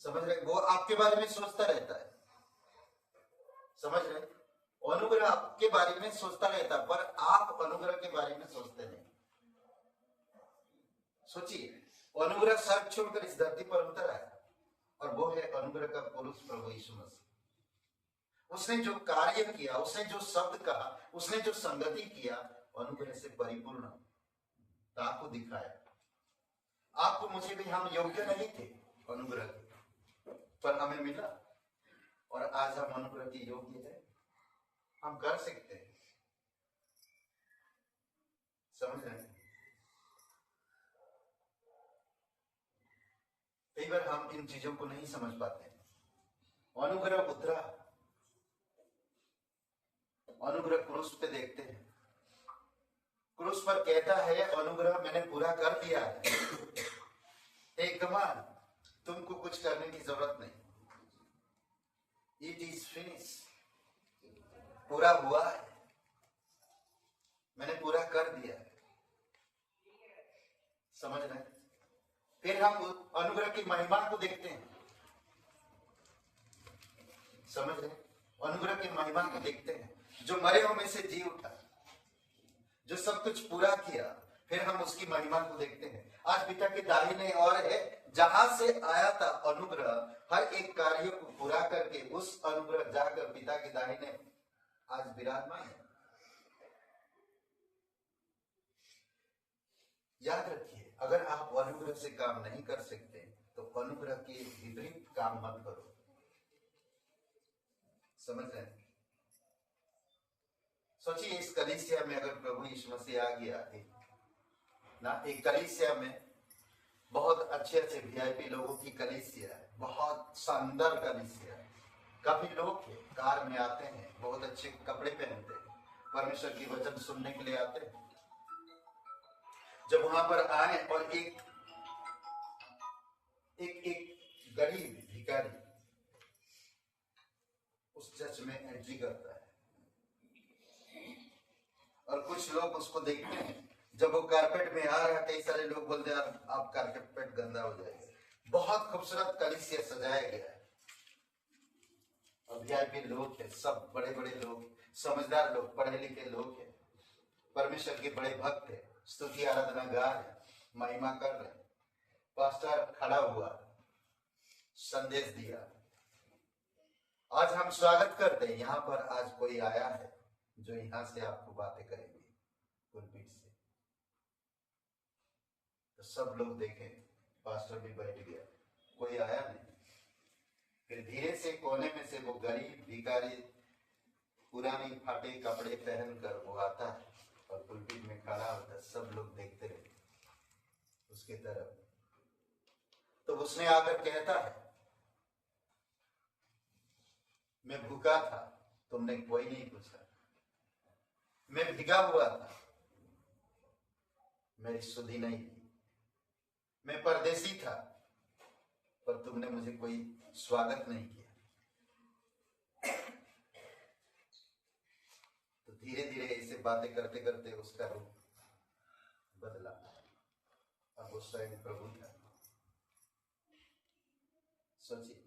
समझ रहे? वो आपके बारे में सोचता रहता है, समझ रहे? अनुग्रह आपके बारे में सोचता रहता है, पर आप अनुग्रह के बारे में सोचते नहीं। सोचिए, अनुग्रह सब छोड़कर इस धरती पर उतर आया और वो है अनुग्रह का पुरुष प्रभु यीशु मसीह। उसने जो कार्य किया, उसने जो शब्द कहा, उसने जो संगति किया, अनुग्रह से परिपूर्ण आपको दिखाया। आपको मुझे भी, हम योग्य नहीं थे अनुग्रह के, पर हमें मिला और आज हम अनुग्रह के योग्य है, हम कर सकते हैं। समझ रहे हैं? कई बार हम इन चीजों को नहीं समझ पाते। अनुग्रह उतरा, अनुग्रह क्रूस पे देखते हैं, क्रूस पर कहता है अनुग्रह मैंने पूरा कर दिया है, एकदम तुमको कुछ करने की जरूरत नहीं, इट इज फिनिश, पूरा हुआ है, मैंने पूरा कर दिया है। समझ रहे? फिर हम अनुग्रह की महिमा को देखते हैं, समझ रहे? अनुग्रह की महिमा को देखते हैं, जो मरे हुए में से जी उठा, जो सब कुछ पूरा किया। फिर हम उसकी महिमा को देखते हैं। आज पिता के दाहिने ओर है, जहां से आया था अनुग्रह, हर एक कार्य को पूरा करके उस अनुग्रह जाकर पिता के दाहिने आज विराजमान है। याद रखिए, अगर आप अनुग्रह से काम नहीं कर सकते तो अनुग्रह के विपरीत काम मत करो। समझ रहे हैं? सोचिए, इस कलीसिया में अगर प्रभु यीशु मसीह आ गया है ना, एक कलीसिया में बहुत अच्छे अच्छे वीआईपी लोगों की कलीसिया है, बहुत शानदार कलीसिया है, काफी लोग हैं, कार में आते हैं, बहुत अच्छे कपड़े पहनते हैं, परमेश्वर की वचन सुनने के लिए आते हैं। जब वहां पर आए और एक गरीब भिखारी उस चर्च में एंट्री करता है और कुछ लोग उसको देखते हैं, जब वो कारपेट में आ रहा है, कई सारे लोग बोलते हैं आप कारपेट गंदा हो जाएगा। बहुत खूबसूरत कलीसिया सजाया गया है और वीआईपी लोग हैं, सब बड़े बड़े लोग, समझदार लोग, पढ़े लिखे लोग हैं, परमेश्वर के बड़े भक्त हैं, स्तुति आराधना गा रहे, महिमा कर रहे। पास्टर खड़ा हुआ, संदेश दिया। आज हम स्वागत करते हैं, यहाँ पर आज कोई आया है जो यहाँ से आपको बातें करेंगे पुलपिट से। तो सब लोग देखें, पास्टर भी बैठ गया, कोई आया नहीं। फिर धीरे से कोने में से वो गरीब भिखारी पुरानी फाटे कपड़े पहनकर वो आता है और पुलपिट में खड़ा होता है। सब लोग देखते रहे उसके तरफ। तो उसने आकर कहता है, मैं भूखा था, तुमने कोई नहीं पूछा। मैं भीगा हुआ था, मेरी सुधि नहीं की। मैं परदेसी था, पर तुमने मुझे कोई स्वागत नहीं किया। तो धीरे धीरे ऐसे बातें करते करते उसका रूप बदला। अब वो स्वयं प्रभु था। सोचिए,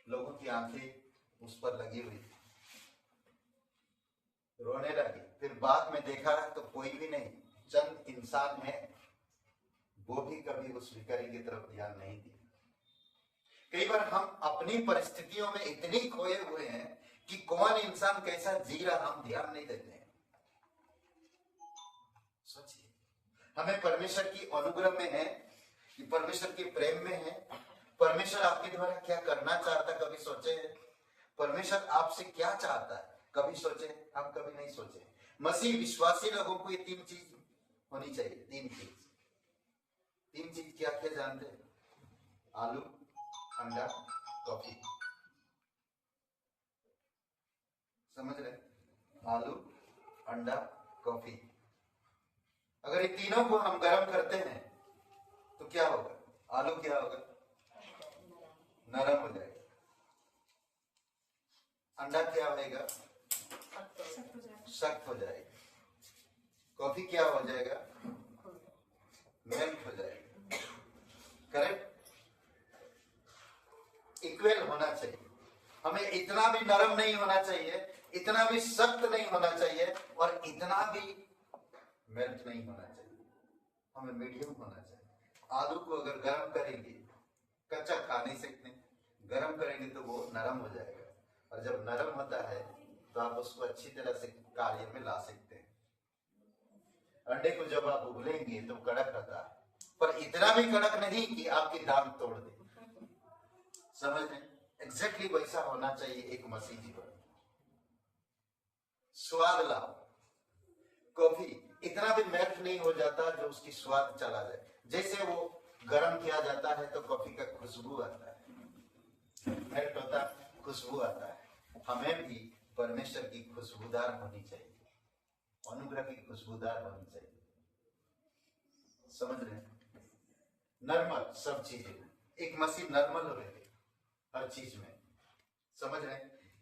लोगों की आंखें उस पर लगी हुई थी, रोने लगी। फिर बाद में देखा तो कोई भी नहीं, चंद इंसान है, वो भी कभी उस भिखारी की तरफ ध्यान नहीं दिया। कई बार हम अपनी परिस्थितियों में इतनी खोए हुए हैं कि कौन इंसान कैसा जी रहा हम ध्यान नहीं देते हैं। सोचिए, हमें परमेश्वर की अनुग्रह में है कि परमेश्वर के प्रेम में है, परमेश्वर आपके द्वारा क्या करना चाहता है, कभी सोचे? परमेश्वर आपसे क्या चाहता है, कभी सोचे? हम कभी नहीं सोचे। मसीह विश्वासी लोगों को ये तीन चीज होनी चाहिए। तीन चीज क्या क्या जानते हैं? आलू, अंडा, कॉफी। समझ रहे? आलू, अंडा, कॉफी। अगर ये तीनों को हम गर्म करते हैं तो क्या होगा? आलू क्या होगा? नरम हो जाएगा। अंडा क्या होगा? सख्त हो जाएगा। कॉफी क्या हो जाएगा? मेल्ट हो जाएगा। करेक्ट? इक्वल होना चाहिए। हमें इतना भी नरम नहीं होना चाहिए, इतना भी सख्त नहीं होना चाहिए, और इतना भी मेल्ट नहीं होना चाहिए। हमें मीडियम होना चाहिए। आलू को अगर गर्म करेंगे, कच्चा खा नहीं सकते, गर्म करेंगे तो वो नरम हो जाएगा, और जब नरम होता है तो आप उसको अच्छी तरह से कार्य में ला सकते हैं। अंडे को जब आप उबलेंगे तो कड़क रहता है, पर इतना भी कड़क नहीं कि आपकी दांत तोड़ दे। समझ रहे? एग्जैक्टली वैसा होना चाहिए एक मसीह जीवन। स्वाद लाओ। कॉफी इतना भी मेल्ट नहीं हो जाता जो उसकी स्वाद चला जाए। जैसे वो गर्म किया जाता है तो कॉफी का खुशबू आता है, मेल्ट होता खुशबू आता है। हमें भी परमेश्वर की खुशबूदार होनी चाहिए, अनुग्रह की खुशबूदार होनी चाहिए। समझ रहे? नॉर्मल सब चीजें में एक मसीह नॉर्मल हो रहे हर चीज में। समझ रहे?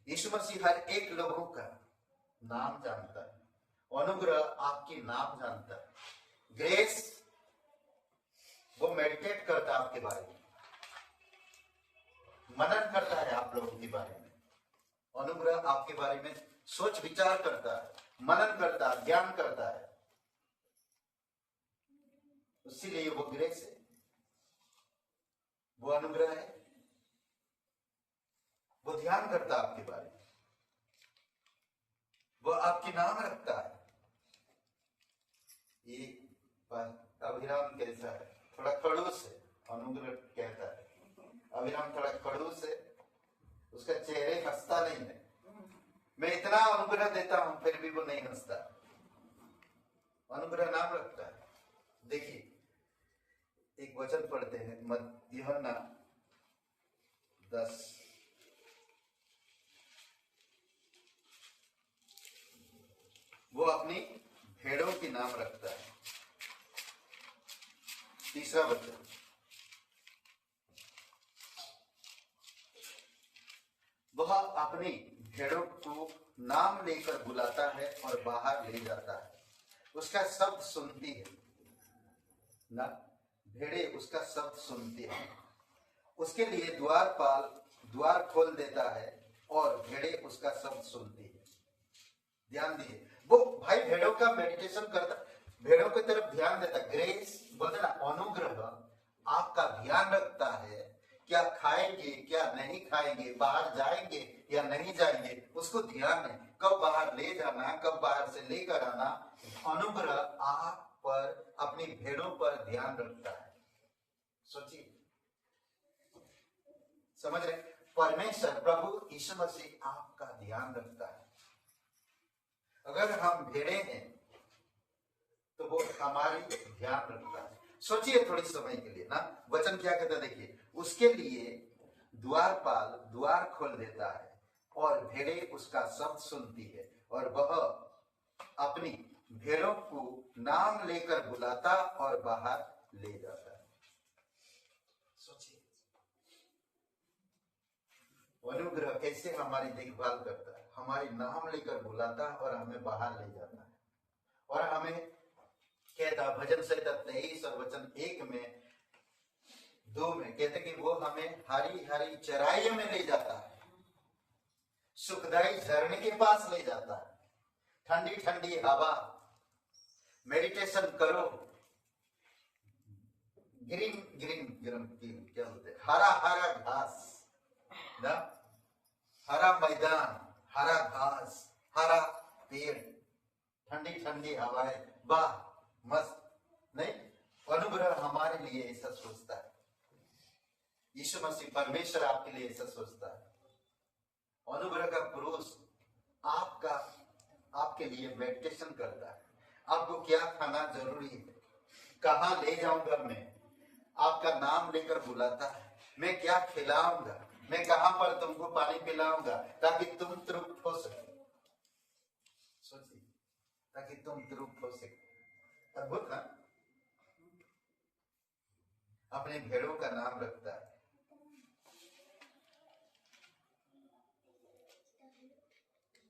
यीशु मसीह हर एक लोगों का नाम जानता है, अनुग्रह आपके नाम जानता है। ग्रेस वो मेडिटेट करता है आपके बारे में, मनन करता है आप लोगों के बारे में। अनुग्रह आपके बारे में सोच विचार करता है, मनन करता है, ज्ञान करता है। इसीलिए वो ग्रेस है, वो अनुग्रह है। वो ध्यान करता है आपके बारे में, वो आपके नाम रखता है। ये अभिराम कैसा है? थोड़ा खड़ूस है, अनुग्रह कहता है। अभिराम थोड़ा खड़ूस है, उसका चेहरे हंसता नहीं है। मैं इतना अनुग्रह देता हूं फिर भी वो नहीं हंसता। अनुग्रह नाम रखता है। देखिए, एक वचन पढ़ते हैं, यूहन्ना 10। वो अपनी भेड़ों की नाम रखता है। 3 वचन, वह अपनी भेड़ों को नाम लेकर बुलाता है और बाहर ले जाता है। उसका शब्द सुनती है ना, भेड़े उसका शब्द सुनती है। उसके लिए द्वारपाल द्वार खोल देता है और भेड़े उसका शब्द सुनती है। ध्यान दिए, वो भाई भेड़ों का मेडिटेशन करता, भेड़ों की तरफ ध्यान देता, ग्रेस बोलते ना, अनुग्रह आपका ध्यान रखता है, क्या खाएंगे क्या नहीं खाएंगे, बाहर जाएंगे या नहीं जाएंगे, उसको ध्यान है, कब बाहर ले जाना, कब बाहर से लेकर आना। अनुग्रह आप पर, अपनी भेड़ों पर ध्यान रखता है। सोचिए, समझ रहे, परमेश्वर प्रभु यीशु मसीह आपका ध्यान रखता है। अगर हम भेड़े हैं तो वो हमारी ध्यान रखता है। सोचिए थोड़ी समय के लिए ना, वचन क्या कहता है, देखिए, उसके लिए द्वारपाल द्वार खोल देता है और भेड़े उसका शब्द सुनती है और वह अपनी भेड़ों को नाम लेकर बुलाता और बाहर ले जाता है। सोचिए, अनुग्रह कैसे हमारी देखभाल करता है, हमारी नाम लेकर बुलाता है और हमें बाहर ले जाता है। और हमें कहता, भजन संहिता 23 और वचन 1 में 2 में कहते कि वो हमें हरी हरी चराइयों में ले जाता है, सुखदाई झरने के पास ले जाता है, ठंडी ठंडी हवा, मेडिटेशन करो, ग्रीन ग्रीन ग्रीन क्या बोलते हैं, हरा हरा घास ना, हरा मैदान, हरा घास, हरा पेड़, ठंडी ठंडी हवाएं, वाह मस्त। नहीं, अनुग्रह हमारे लिए ऐसा सोचता है, यीशु मसीह परमेश्वर आपके लिए ऐसा सोचता है। अनुग्रह का पुरुष आपका, आपके लिए मेडिटेशन करता है, आपको क्या खाना जरूरी है, कहाँ ले जाऊंगा मैं, आपका नाम लेकर बुलाता है, मैं क्या खिलाऊंगा, मैं कहां पर तुमको पानी पिलाऊंगा ताकि तुम तृप्त हो सके। सोचिए, ताकि तुम तृप्त हो सके। अद्भुत ना, अपने भेड़ों का नाम रखता है।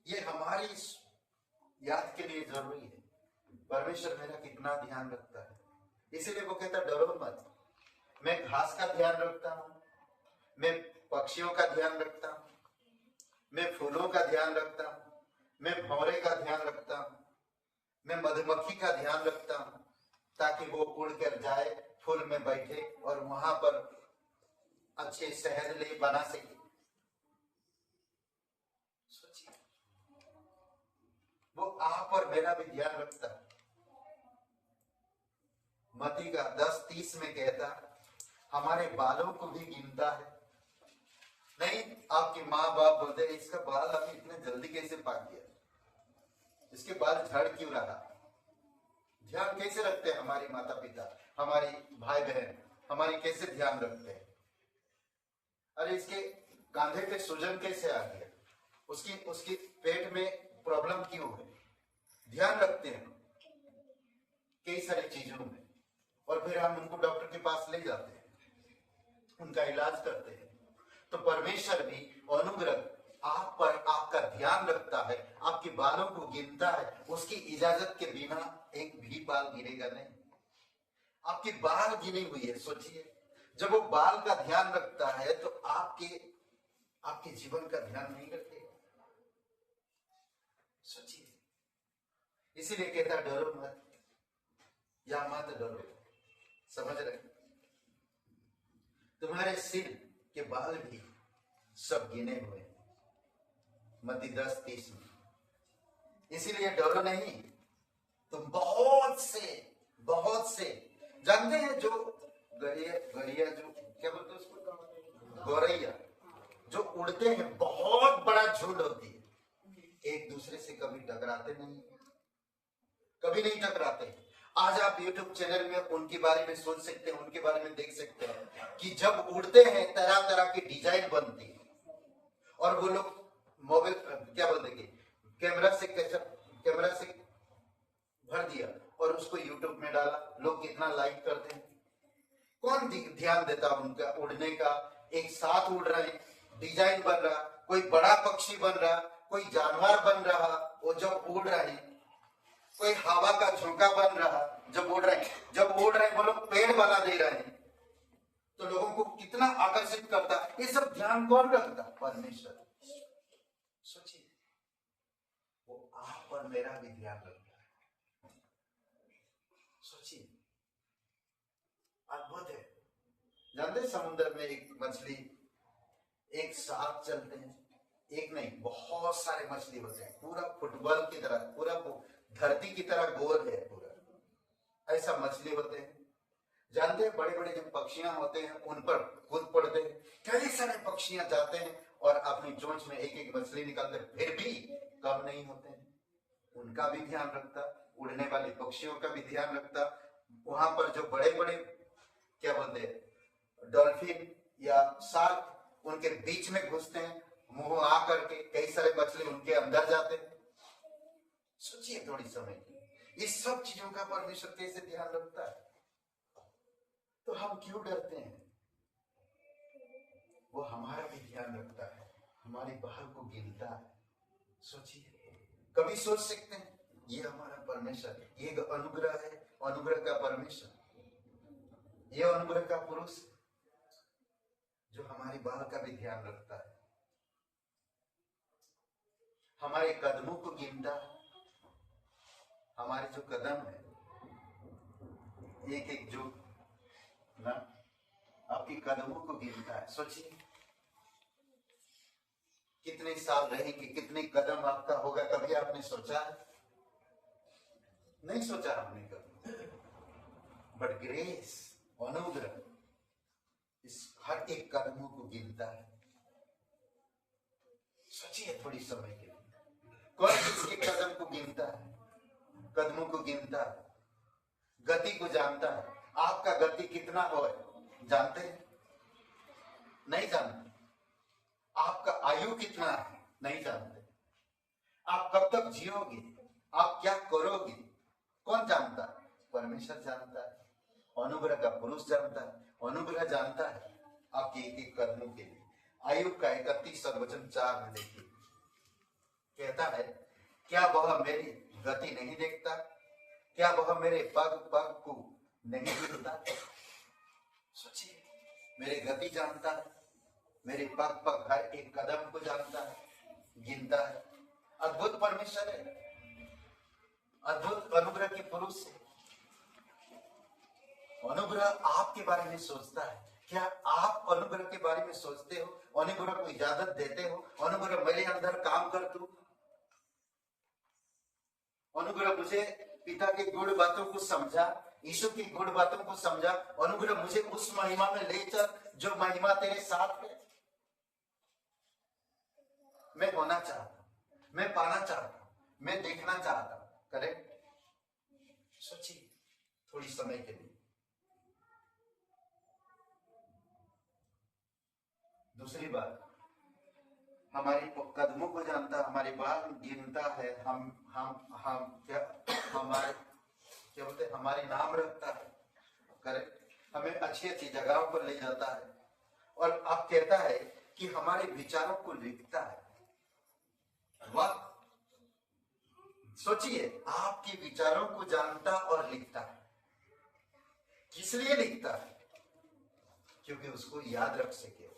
ये हमारी याद के लिए जरूरी है, परमेश्वर मेरा कितना ध्यान रखता है। इसीलिए वो कहता, डरो मत, मैं घास का ध्यान रखता हूं, मैं पक्षियों का ध्यान रखता हूं, मैं फूलों का ध्यान रखता हूं, मैं भंवरे का ध्यान रखता हूं, मैं मधुमक्खी का ध्यान रखता हूं, ताकि वो उड़कर जाए, फूल में बैठे और वहां पर अच्छे शहद ले बना सके। सोचिए, वो आप और मेरा भी ध्यान रखता है। मत्ती का 10:30 में कहता, हमारे बालों को भी गिनता है। नहीं, आपके माँ बाप बोलते इसका बाल अभी इतने जल्दी कैसे पाक गया, इसके बाल झड़ क्यों रहा। ध्यान कैसे रखते हैं हमारे माता पिता, हमारे भाई बहन, हमारी कैसे ध्यान रखते हैं। अरे इसके कांधे पे सूजन कैसे आ गया, उसकी पेट में प्रॉब्लम क्यों है, ध्यान रखते हैं कई सारी चीजों में। और फिर हम उनको डॉक्टर के पास ले जाते हैं, उनका इलाज करते हैं। तो परमेश्वर भी अनुग्रह आप पर आपका ध्यान रखता है, आपके बालों को गिनता है, उसकी इजाजत के बिना एक भी बाल गिरेगा नहीं। आपके बाल गिने हुई है। सोचिए, जब वो बाल का ध्यान रखता है तो आपके जीवन का ध्यान नहीं रखेगा। सोचिए, इसीलिए कहता डरो मत या मत डरो। समझ रहे, तुम्हारे सिर के बाल भी सब गिने हुए हैं, मत्ती 10:30 में। इसीलिए डरो नहीं, तुम बहुत से जानते हैं, जो गड़िया जो क्या बोलते हैं उसको, गौरैया जो उड़ते हैं, बहुत बड़ा झुंड होती है, एक दूसरे से कभी टकराते नहीं, कभी नहीं टकराते। आज आप YouTube चैनल में उनके बारे में सोच सकते हैं, उनके बारे में देख सकते हैं कि जब उड़ते हैं तरह तरह की डिजाइन बनती है, और वो लोग मोबाइल क्या बोलते हैं, कैमरा से भर दिया और उसको YouTube में डाला, लोग कितना लाइक करते हैं। कौन ध्यान देता उनका उड़ने का, एक साथ उड़ रहे, डिजाइन बन रहा, कोई बड़ा पक्षी बन रहा, कोई जानवर बन रहा, वो जब उड़ रहे, कोई हवा का झोंका बन रहा जब उड़ रहे, वो लोग पेड़ बना दे रहे हैं, तो लोगों को को कितना आकर्षित करता है, ये सब ध्यान कौन रखता? परमेश्वर। सोचिए, वो आप और मेरा भी ध्यान रखता है। सोचिए, अद्भुत है। जानते समुद्र में एक मछली, एक साथ चलते हैं, एक नहीं बहुत सारे मछली होते हैं, पूरा फुटबॉल की तरह, पूरा धरती की तरह गोल है पूरा, ऐसा मछली होते हैं। जानते हैं बड़े बड़े जो पक्षियां होते हैं उन पर कूद पड़ते हैं, कई सारे पक्षियां जाते हैं और अपनी चोंच में एक एक मछली निकालते हैं, फिर भी कम नहीं होते हैं। उनका भी ध्यान रखता, उड़ने वाले पक्षियों का भी ध्यान रखता। वहां पर जो बड़े बड़े क्या बोलते हैं डॉल्फिन या शार्क उनके बीच में घुसते हैं, मुंह आ करके कई सारे मछली उनके अंदर जाते हैं। सोचिए थोड़ी समय की, इस सब चीजों का परमेश्वर कैसे ध्यान रखता है, तो हम क्यों डरते हैं? वो हमारा भी ध्यान रखता है, हमारी बाहर को गिनता है। सोचिए, कभी सोच सकते हैं ये हमारा परमेश्वर, ये एक अनुग्रह है, अनुग्रह का परमेश्वर, ये अनुग्रह का पुरुष जो हमारी बाहर का भी ध्यान रखता है, हमारे कदमों को गिनता है। हमारे जो कदम है एक एक जो ना आपकी कदमों को गिनता है। सोचिए कितने साल रहेंगे, कितने कदम आपका होगा, कभी आपने सोचा है? नहीं सोचा हमने कभी। बट ग्रेस, अनुग्रह इस हर एक कदमों को गिनता है। सोचिए थोड़ी समय के लिए, कौन किसके कदम को गिनता है? कदमों को गिनता है, गति को जानता है। आपका गति कितना हो जानते हैं? नहीं जानते। आपका आयु कितना है? नहीं जानते। आप कब तक जियोगे, आप क्या करोगे, कौन जानता है? परमेश्वर जानता है, अनुग्रह का पुरुष जानता है, अनुग्रह जानता है आपके एक एक कदमों के लिए। आयु का 31:4 में देखिए, कहता है क्या वह मेरी गति नहीं देखता, क्या वह मेरे पग पग को नहीं गिनता? सोचिए, मेरे गति जानता है, मेरे पग पग हर एक कदम को जानता है, गिनता है। अद्भुत परमेश्वर है, अद्भुत अनुग्रह के पुरुष है। अनुग्रह आपके बारे में सोचता है। क्या आप अनुग्रह के बारे में सोचते हो? अनुग्रह को इजाजत देते हो? अनुग्रह मेरे अंदर काम कर तू, अनुग्रह मुझे पिता के गुण बातों को समझा, यीशु की गुण बातों को समझा। अनुग्रह मुझे उस महिमा में ले चल जो महिमा तेरे साथ है। मैं होना चाहता हूं, मैं पाना चाहता हूं, मैं देखना चाहता हूं। करेक्ट? सोचिए थोड़ी समय के लिए। दूसरी बात, हमारी कदमों को जानता है, हमारी बात गिनता है, हम क्या हमारे क्या बोलते हैं, हमारे नाम रखता है। करेक्ट? हमें अच्छी अच्छी जगहों पर ले जाता है और अब कहता है कि हमारे विचारों को लिखता है। वाह, सोचिए, आपके विचारों को जानता और लिखता है। किस लिए लिखता है? क्योंकि उसको याद रख सके।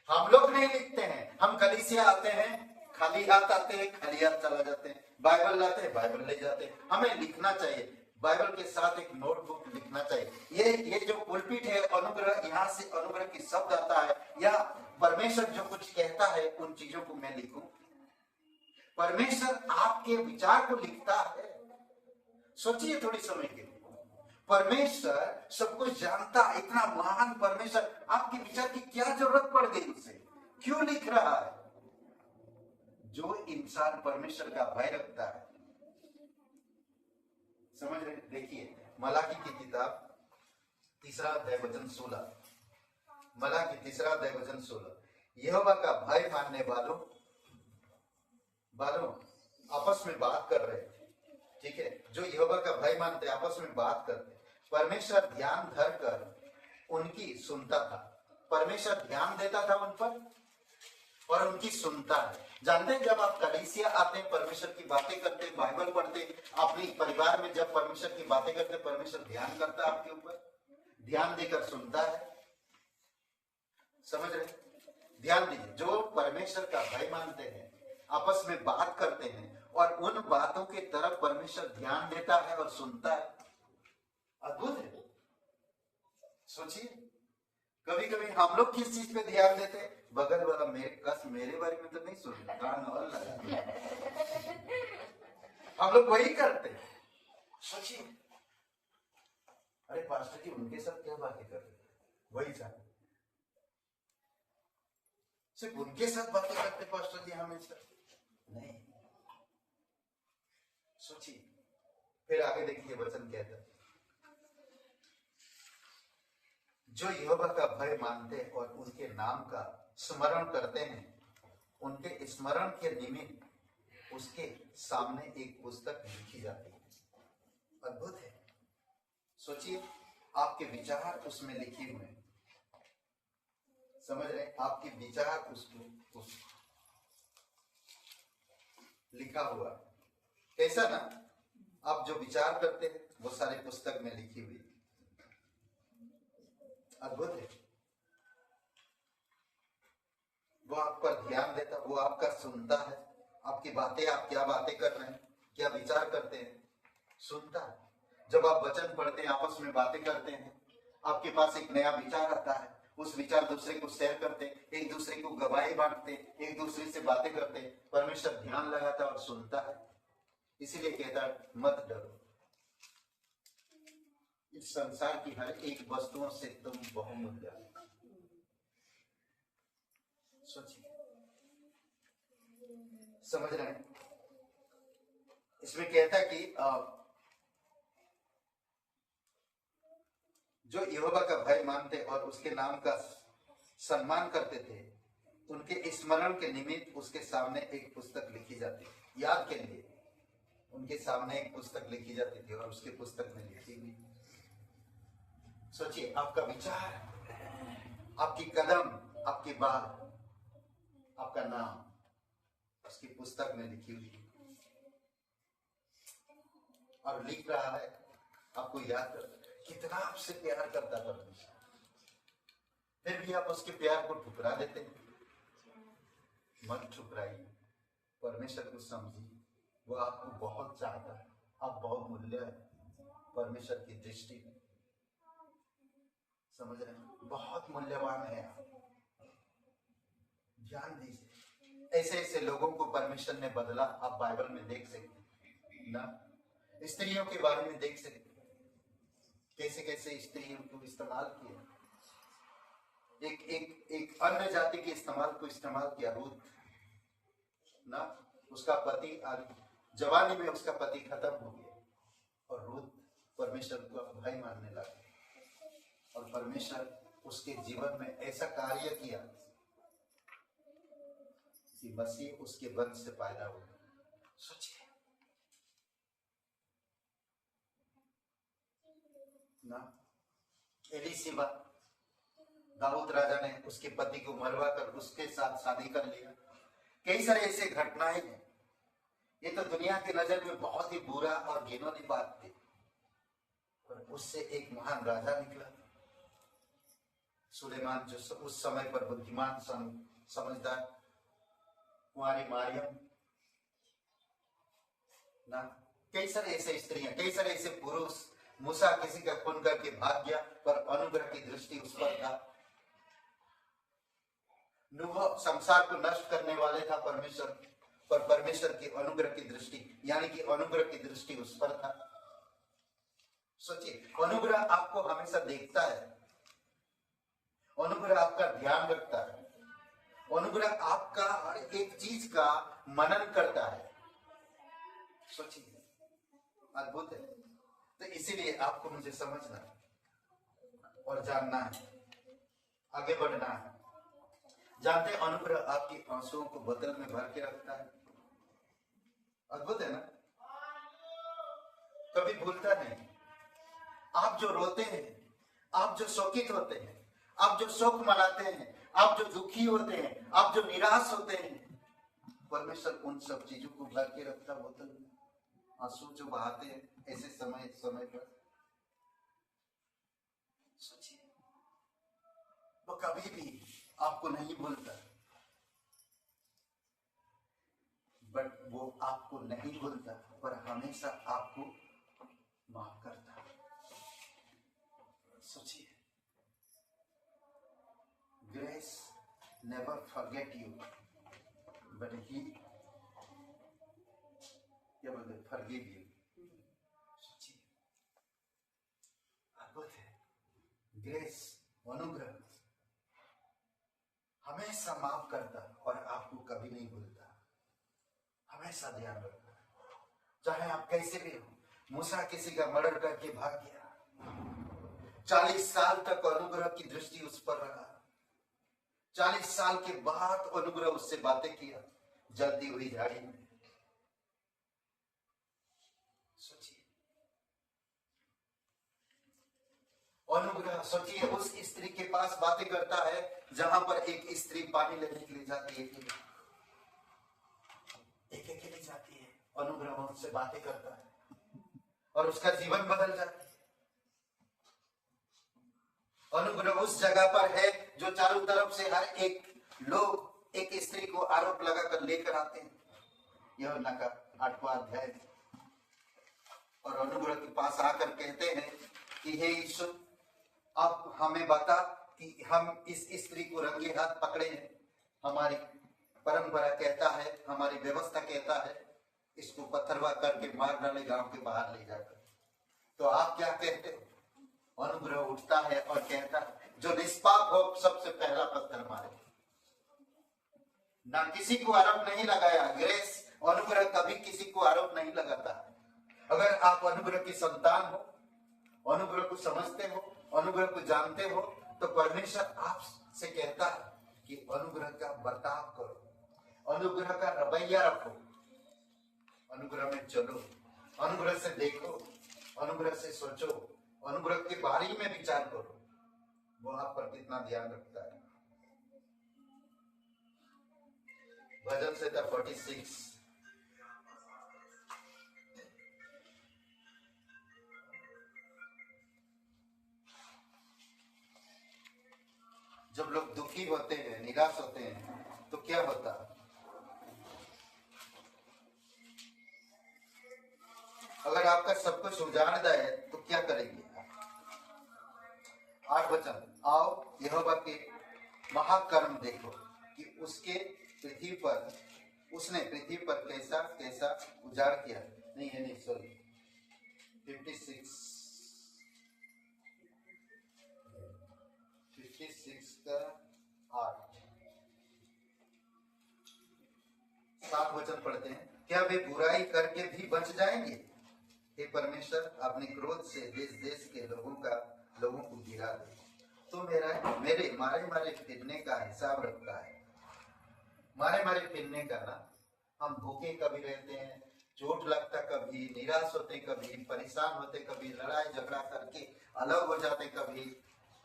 हम लोग नहीं लिखते हैं, हम कलीसिया आते हैं, खाली हाथ आते हैं, खाली हाथ चला जाते हैं, बाइबल लाते हैं, बाइबल ले जाते हैं। हमें लिखना चाहिए, बाइबल के साथ एक नोटबुक लिखना चाहिए। ये जो पुलपिट है, अनुग्रह, यहाँ से अनुग्रह की शब्द आता है, या परमेश्वर जो कुछ कहता है उन चीजों को मैं लिखूं। परमेश्वर आपके विचार को लिखता है। सोचिए थोड़ी समय के लिए, परमेश्वर सब कुछ जानता, इतना महान परमेश्वर, आपके विचार की क्या जरूरत पड़ गई उसे? क्यों लिख रहा है? जो इंसान परमेश्वर का भय रखता है, समझ रहे? देखिए मलाकी की किताब 3 अध्याय वचन 16, मलाकी 3 अध्याय वचन 16, यहोवा का भय मानने वालों आपस में बात कर रहे थे। ठीक है, जो यहोवा का भय मानते आपस में बात करते, परमेश्वर ध्यान धर कर उनकी सुनता था। परमेश्वर ध्यान देता था उन पर और उनकी सुनता है। जानते हैं, जब आप कलीसिया आते हैं, परमेश्वर की बातें करते हैं, बाइबल पढ़ते हैं, अपनी परिवार में जब परमेश्वर की बातें करते हैं, परमेश्वर ध्यान करता है आपके ऊपर, ध्यान देकर सुनता है। समझ रहे? ध्यान दीजिए, जो परमेश्वर का भय मानते हैं, आपस में बात करते हैं और उन बातों की तरफ परमेश्वर ध्यान देता है और सुनता है। अद्भुत है। सोचिए, कभी कभी हम लोग किस चीज पे ध्यान देते हैं? बगल वाला मेरे बारे में तो नहीं सुन रहा, कान और लगा, हम लोग वही करते हैं। सोचिए, अरे पास्टर जी उनके साथ क्या बातें कर रहे हैं, वही साथ, सिर्फ उनके साथ बातें करते पास्टर जी हमेशा नहीं। सोचिए, फिर आगे देखिए वचन कहता है, जो यहोवा का भय मानते और उनके नाम का स्मरण करते हैं, उनके स्मरण के निमित्त उसके सामने एक पुस्तक लिखी जाती है। अद्भुत है। सोचिए, आपके विचार उसमें लिखे हुए हैं, समझ रहे? आपके विचार उसको लिखा हुआ, कैसा ना, आप जो विचार करते हैं वो सारे पुस्तक में लिखी हुई। अद्भुत है। वो आप पर ध्यान देता, वो आपका सुनता है, आपकी बातें, आप क्या बातें कर रहे हैं, क्या विचार करते हैं, सुनता है। जब आप वचन पढ़ते हैं, आपस में बातें करते हैं, आपके पास एक नया विचार आता है, उस विचार दूसरे को शेयर करते, एक दूसरे को गवाही बांटते, एक दूसरे से बातें करते, परमेश्वर ध्यान लगाता और सुनता है। इसीलिए कहता है मत डरो, इस संसार की हर एक वस्तुओं से तुम बहुमूल्य हो। सोचिए, समझ रहे हैं? इसमें कहता है कि जो यहोवा का भय मानते और उसके नाम का सम्मान करते थे, उनके स्मरण के निमित्त उसके सामने एक पुस्तक लिखी जाती, याद के लिए उनके सामने एक पुस्तक लिखी जाती थी और उसके पुस्तक में लिखी हुई। सोचिए, आपका विचार, आपकी कदम, आपकी बात, आपका नाम उसकी पुस्तक में लिखी हुई और लिख रहा है, आपको याद कर, कितना आपसे प्यार करता परमेश्वर, फिर भी आप उसके प्यार को ठुकरा देते हैं। मत ठुकराइए, परमेश्वर को समझिए, वो आपको बहुत चाहता है, आप बहुत मूल्य है परमेश्वर की दृष्टि में। समझ रहे हैं? बहुत मूल्यवान है आप। ध्यान दीजिए, ऐसे ऐसे लोगों को परमेश्वर ने बदला, आप बाइबल में देख सकते ना, स्त्रियों के बारे में देख सकते, कैसे कैसे स्त्रियों को इस्तेमाल किया, एक अन्य जाति के इस्तेमाल किया, रूत ना, उसका पति जवानी में उसका पति खत्म हो गया और रूत परमेश्वर को भय मानने लगा और परमेश्वर उसके जीवन में ऐसा कार्य किया कि मसीह उसके वंश से पैदा हुआ। सोचिए ना, एलीशिबा, दाऊद राजा ने उसके पति को मरवा कर उसके साथ शादी कर लिया। कई सारे ऐसे घटनाएं हैं। ये तो दुनिया की नजर में बहुत ही बुरा और घिनौनी बात थी, पर उससे एक महान राजा निकला, सुलेमान, जो उस समय पर बुद्धिमान, समझदार, कुंवारी मरियम ना, कई सारे ऐसे स्त्रियां, कई सारे ऐसे पुरुष। मूसा किसी का खून करके भाग गया, पर अनुग्रह की दृष्टि उस पर था। नूह संसार को नष्ट करने वाले था परमेश्वर, पर परमेश्वर की अनुग्रह की दृष्टि, यानी कि अनुग्रह की दृष्टि उस पर था। सोचिए, अनुग्रह आपको हमेशा देखता है, अनुग्रह आपका ध्यान रखता है, अनुग्रह आपका हर एक चीज का मनन करता है। सोचिए, अद्भुत है। तो इसीलिए आपको मुझे समझना और जानना है, आगे बढ़ना है। जानते हैं, अनुग्रह आपकी आंसुओं को बोतल में भर के रखता है। अद्भुत है ना, कभी भूलता नहीं। आप जो रोते हैं, आप जो शोकित होते हैं, आप जो शोक मनाते हैं, आप जो दुखी होते हैं, आप जो निराश होते हैं, परमेश्वर उन सब चीजों को भर के रखता बोतल में। आंसू जो बहाते हैं ऐसे समय समय पर, सोचिए, वो कभी भी आपको नहीं भूलता, बट वो आपको नहीं भूलता पर हमेशा आपको माफ करता है। सोचिए, grace never forget you but he क्या बोलते फॉरगिव यू। सोचिए, अद्भुत है। ग्रेस, अनुग्रह हमेशा माफ करता और आपको कभी नहीं भूलता। हमेशा ध्यान रखना, चाहे आप कैसे भी हो। मूसा किसी का मर्डर करके भाग गया, 40 साल तक अनुग्रह की दृष्टि उस पर रहा। 40 साल के बाद अनुग्रह उससे बातें किया जलती हुई झाड़ी में। सोचिए, अनुग्रह सोचिए, उस स्त्री के पास बातें करता है जहां पर एक स्त्री पानी लेने के लिए जाती है, एक अकेली जाती है। अनुग्रह उससे बातें करता है और उसका जीवन बदल जाता है। अनुग्रह उस जगह पर है जो चारों तरफ से हर एक लोग एक स्त्री को आरोप लगाकर लेकर आते हैं। यूहन्ना का 8वां अध्याय। और अनुग्रह के पास आकर कहते हैं कि हे यीशु, अब हमें बता कि हम इस स्त्री को रंगे हाथ पकड़े हैं। हमारी परंपरा कहता है, हमारी व्यवस्था कहता है इसको पत्थरवा करके मार डाले, गांव के बाहर ले जाकर। तो आप क्या कहते हो? अनुग्रह उठता है और कहता है जो निष्पाप हो सबसे पहला पत्थर मारे। ना किसी को आरोप नहीं लगाया। ग्रेस, अनुग्रह कभी किसी को आरोप नहीं लगाता। अगर आप अनुग्रह की संतान हो, अनुग्रह को समझते हो, अनुग्रह को जानते हो, तो परमेश्वर आपसे कहता है कि अनुग्रह का बर्ताव करो, अनुग्रह का रवैया रखो, अनुग्रह में चलो, अनुग्रह से देखो, अनुग्रह से सोचो, अनुग्रह के बारे में विचार करो। वो आप पर कितना ध्यान रखता है। भजन संहिता 46। जब लोग दुखी होते हैं, निराश होते हैं, तो क्या होता है? अगर आपका सब कुछ उजाड़ जाए तो क्या करेंगे? 8 वचन, आओ यहोवा के महाकर्म देखो कि उसने पृथ्वी पर कैसा कैसा उजाड़ किया। नहीं सॉरी 56 का 8 7 वचन पढ़ते हैं। क्या वे बुराई करके भी बच जाएंगे? हे परमेश्वर, अपने क्रोध से देश देश के लोगों को गिरा दे। तो मेरे मारे फिरने का हिसाब रखता है। मारे फिरने का ना, हम भूखे कभी रहते हैं, चोट लगता कभी, निराश होते कभी, परेशान होते कभी, लड़ाई झगड़ा करके अलग हो जाते कभी,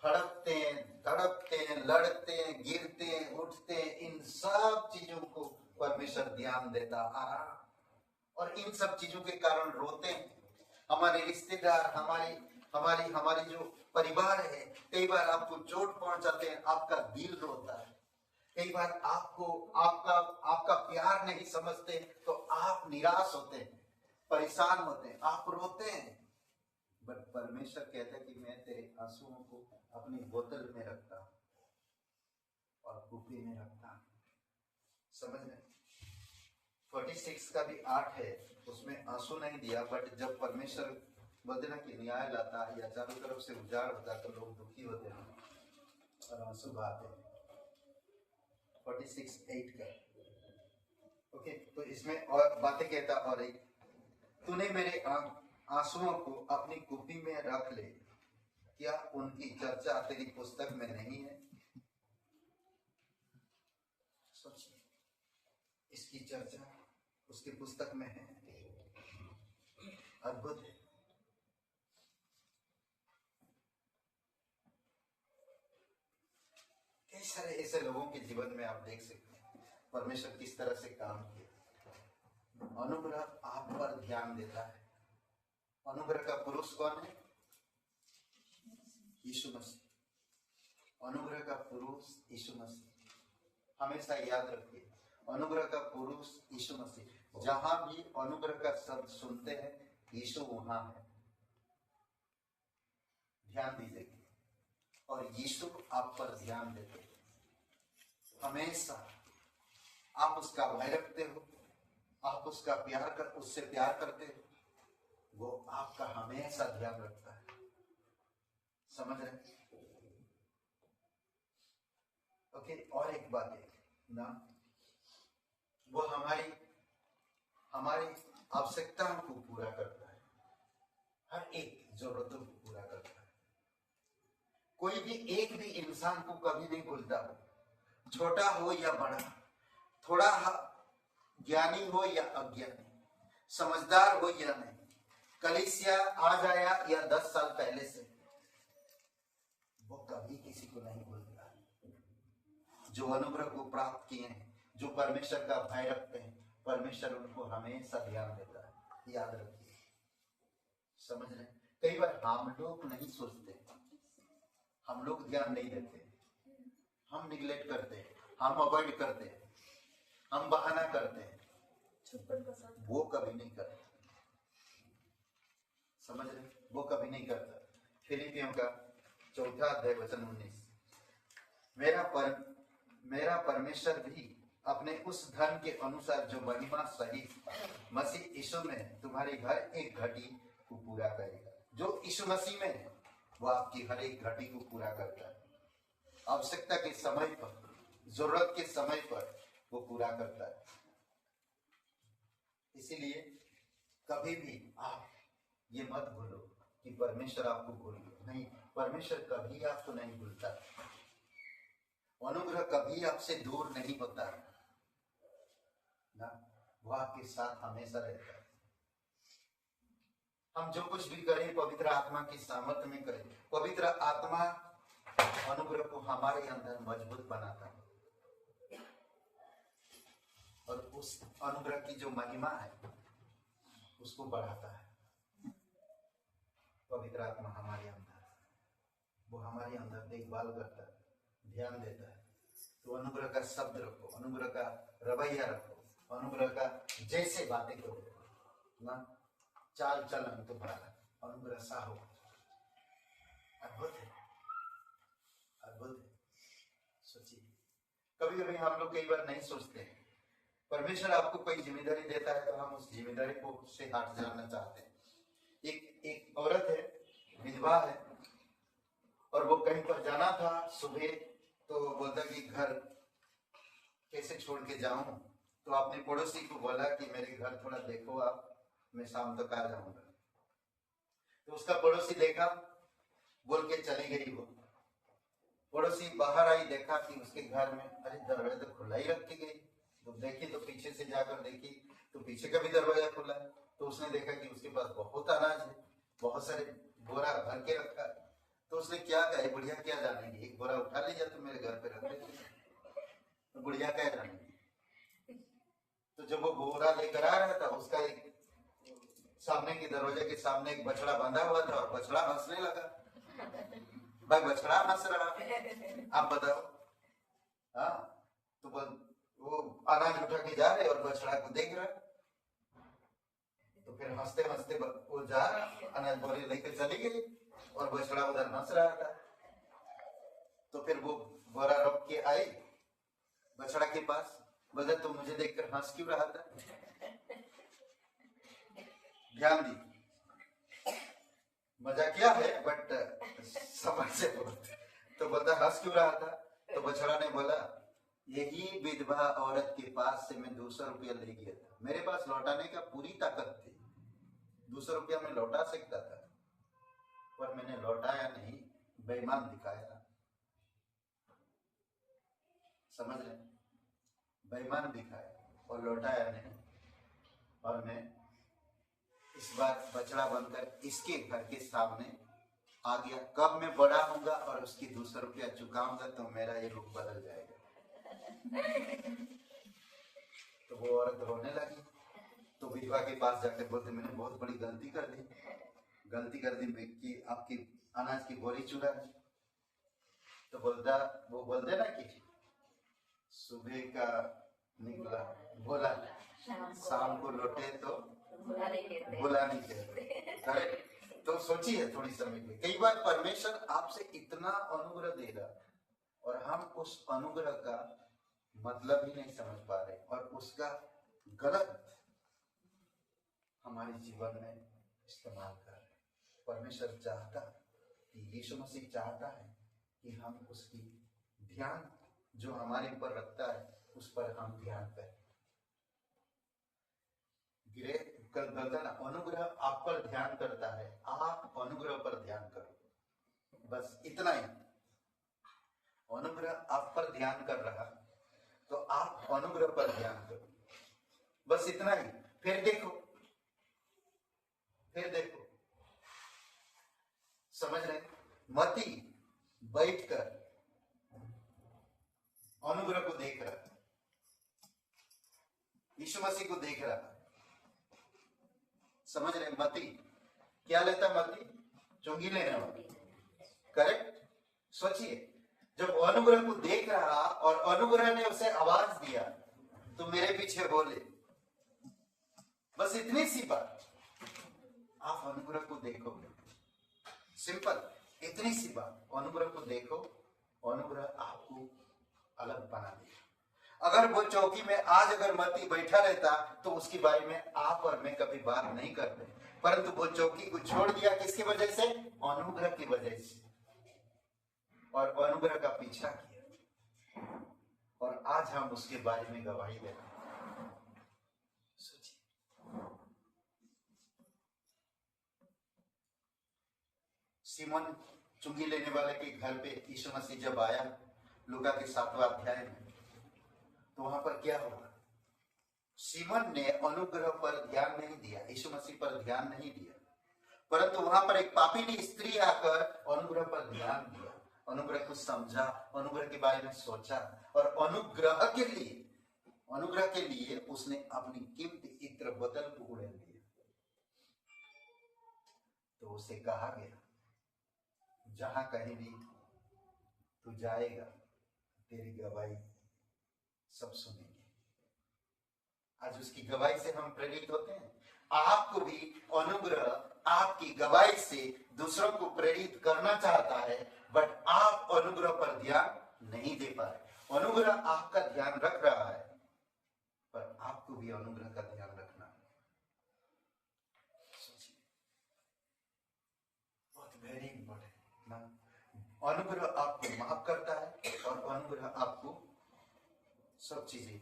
हड़पते हैं, धड़कते हैं, लड़ते हैं, गिरते हैं, उठते हैं। इन सब चीजों को परमेश्वर ध्यान देता आ रहा, और इन सब चीजों के कारण रोते हैं। हमारे रिश्तेदार, हमारी जो परिवार है, कई बार आपको चोट पहुंचाते हैं, आपका दिल रोता है। कई बार आपका प्यार नहीं समझते तो आप निराश होते हैं, परेशान होते हैं, आप रोते हैं। बट परमेश्वर कहता है कि मैं तेरे आंसुओं को अपनी बोतल में रखता हूं और कुपी में रखता हूं। समझ में? 46 का भी 8 है, उसमें आंसू नहीं दिया, बट जब परमेश्वर बोलते ना कि न्याय लाता है या चारों तरफ से उजाड़ होता है तो लोग दुखी होते हैं और आंसू बहाते हैं। 46:8 का। ओके, तो इसमें और बातें कहता, और एक, तूने मेरे आंसुओं को अपनी कुपी में रख ले, क्या उनकी चर्चा तेरी पुस्तक में नहीं है? सोचिए, इसकी चर्चा उसकी पुस्तक में है। अद्भुत है। कई सारे ऐसे लोगों के जीवन में आप देख सकते हैं परमेश्वर किस तरह से काम किया। अनुग्रह आप पर ध्यान देता है। अनुग्रह का पुरुष कौन है? यीशु मसीह। अनुग्रह का पुरुष यीशु मसीह। हमेशा याद रखिए, अनुग्रह का पुरुष यीशु मसीह। जहां भी अनुग्रह का शब्द सुनते हैं, यीशु वहां है। ध्यान दीजिए, और यीशु आप पर ध्यान देते हैं। हमेशा आप उसका भय रखते हो, आप उसका उससे प्यार करते हो, वो आपका हमेशा ध्यान रखता है। समझ रहे? ओके, और एक बात है ना, वो हमारी आवश्यकताओं को पूरा करता है, हर एक जरूरतों को पूरा करता है। कोई भी एक भी इंसान को कभी नहीं भूलता हो, छोटा हो या बड़ा, थोड़ा ज्ञानी हो या अज्ञानी, समझदार हो या नहीं, कलीसिया आज आया या 10 साल पहले से, वो कभी किसी को नहीं भूलता। जो अनुग्रह को प्राप्त किए हैं, जो परमेश्वर का भय रखते हैं, परमेश्वर उनको हमेशा ध्यान देता है। याद रखिए, समझ रहे? कई बार हम लोग नहीं सोचते, हम लोग ध्यान नहीं देते, हम निगलेक्ट करते हैं, हम अवॉइड करते हैं, हम बहाना करते हैं, वो कभी नहीं करता। समझ रहे? वो कभी नहीं करता। फिलिपियों का 4 अध्याय वचन 19, मेरा परमेश्वर भी अपने उस धन के अनुसार जो महिमा सहित मसीह यीशु में तुम्हारी हर एक घटी को पूरा करेगा। जो यीशु मसीह में है, वो आपकी हर एक घटी को पूरा करता है। आवश्यकता के समय पर, जरूरत के समय पर वो पूरा करता है। इसीलिए कभी भी आप ये मत भूलो कि परमेश्वर आपको भूल गया। नहीं, परमेश्वर कभी आपको नहीं भूलता। अनुग्रह कभी आपसे दूर नहीं होता ना, वो आपके साथ हमेशा रहता है। हम जो कुछ भी करें पवित्र आत्मा की सामर्थ्य में करें। पवित्र आत्मा अनुग्रह को हमारे अंदर मजबूत बनाता है, और उस अनुग्रह की जो महिमा है उसको बढ़ाता है। पवित्र आत्मा हमारे अंदर, वो हमारे अंदर देखभाल करता है, ध्यान देता है। तो अनुग्रह का शब्द रखो, अनुग्रह का रवैया रखो, अनुग्रह का जैसे बातें करो ना, चाल चलन तुम्हारा अनुग्रह सा हो। अद्भुत है, अद्भुत है। सोचिए, कभी कभी हम लोग कई बार नहीं सोचते हैं, परमेश्वर आपको कोई जिम्मेदारी देता है तो हम उस जिम्मेदारी को से हट जाना चाहते हैं। एक औरत है, विधवा है, और वो कहीं पर जाना था सुबह, तो बोलता कि घर कैसे छोड़ के जाऊं, तो अपने पड़ोसी को बोला कि मेरे घर थोड़ा देखो आप, मैं शाम तक आ जाऊंगा। तो उसका पड़ोसी देखा, बोल के चली गई। वो पड़ोसी बाहर आई, देखा कि उसके घर में अरे दरवाजा तो खुला ही रख के गई। तो देखी तो पीछे से जाकर देखी तो पीछे का भी दरवाजा खुला है। तो उसने देखा कि उसके पास बहुत अनाज है, बहुत सारे बोरा भर के रखा है। तो उसने क्या कहा, बुढ़िया क्या जानेगी, एक बोरा उठा लीजिए तो मेरे घर पे रख लेते, तो बुढ़िया क्या जानेगी। तो जब वो बोरा लेकर आ रहा था, उसका एक सामने के दरवाजे के सामने एक बछड़ा बंधा हुआ था, और बछड़ा हंसने लगा। भाई बछड़ा हंस रहा, आप बताओ। हाँ, तो वो अनाज उठा के जा रहे और बछड़ा को देख रहा। तो फिर हंसते हंसते वो जा रहा, अनाज बोरी लेकर चली गई और बछड़ा उधर हंस रहा था। तो फिर वो बोरा रख के आई बछड़ा के पास, बोला तो मुझे देखकर हंस क्यों रहा था। ध्यान दी, मजाकिया है बट समझ से बोलते। तो बोलता हंस क्यों रहा था। तो बछड़ा ने बोला, यही विधवा औरत के पास से मैं 200 रुपया ले गया था, मेरे पास लौटाने का पूरी ताकत थी, 200 रुपया मैं लौटा सकता था, पर मैंने लौटाया नहीं, बेईमान दिखाया। समझ रहे, बेईमान दिखाया और लौटाया नहीं। और मैं इस बार बछड़ा बनकर इसके घर के सामने आ गया। कब मैं बड़ा होऊंगा और उसकी 200 रुपया चुकाऊंगा तो मेरा ये रूप बदल जाएगा। तो वो औरत रोने लगी। तो विधवा के पास जाकर बोलते, मैंने बहुत बड़ी गलती कर दी कि आपकी अनाज की बोरी चुरा दी। तो बोलता, वो बोलते ना कि सुबह का निकला बोला, शाम को लौटे तो बुला नहीं कहते। बुला नहीं कहते। करेक्ट? तो सोचिए थोड़ी समय के, कई बार परमेश्वर आपसे इतना अनुग्रह दे रहा और हम उस अनुग्रह का मतलब ही नहीं समझ पा रहे और उसका गलत हमारे जीवन में इस्तेमाल कर रहे। परमेश्वर चाहता कि यीशु मसीह चाहता है कि हम उसकी ध्यान जो हमारे ऊपर रखता है उस पर हम ध्यान करें। गिरे कल बोलता ना, अनुग्रह आप पर ध्यान करता है, आप अनुग्रह पर ध्यान करो। बस इतना ही। अनुग्रह आप पर ध्यान कर रहा तो आप अनुग्रह पर ध्यान करो, बस इतना ही। फिर देखो, फिर देखो, समझ रहे? मती बैठकर अनुग्रह को देख रहा, यीशु मसीह को देख रहा। समझ रहे? मती क्या लेता? मती चुंगी लेने वाली। करेक्ट? सोचिए, जब अनुग्रह को देख रहा और अनुग्रह ने उसे आवाज दिया तो मेरे पीछे बोले, बस इतनी सी बात। आप अनुग्रह को देखोगे, सिंपल, इतनी सी बात। अनुग्रह को देखो, अनुग्रह आपको अलग बना देगा। अगर वो चौकी में आज अगर मती बैठा रहता तो उसके बारे में आप और मैं कभी बात नहीं करते, परंतु वो चौकी को छोड़ दिया किसकी वजह से? अनुग्रह की वजह से, और अनुग्रह का पीछा किया और आज हम उसके बारे में गवाही दे रहे हैं। सोचिए, सीमोन चुंगी लेने वाले के घर पे यीशु मसीह जब आया लूका के 7वां अध्याय में, तो वहां पर क्या हुआ? सीमोन ने अनुग्रह पर ध्यान नहीं दिया, यीशु मसीह पर ध्यान नहीं दिया, परंतु वहां पर एक पापिनी स्त्री आकर अनुग्रह पर ध्यान दिया, अनुग्रह को समझा, अनुग्रह के बारे में सोचा और अनुग्रह के लिए उसने अपनी कीमती इत्र बदल को उड़ेल दिया। तो उसे कहा गया, जहां कहीं भी तू जाएगा तेरी गवाही सब सुनेंगे। आज उसकी गवाही से हम प्रेरित होते हैं। आपको भी अनुग्रह आपकी गवाही से दूसरों को प्रेरित करना चाहता है, बट आप अनुग्रह पर ध्यान नहीं दे पा रहे। अनुग्रह आपका ध्यान रख रहा है, पर आपको भी अनुग्रह का ध्यान रखना है। सोचिए, बहुत वेरी इंपॉर्टेंट ना। अनुग्रह आपको माफ करता है और अनुग्रह आपको सब चीजें,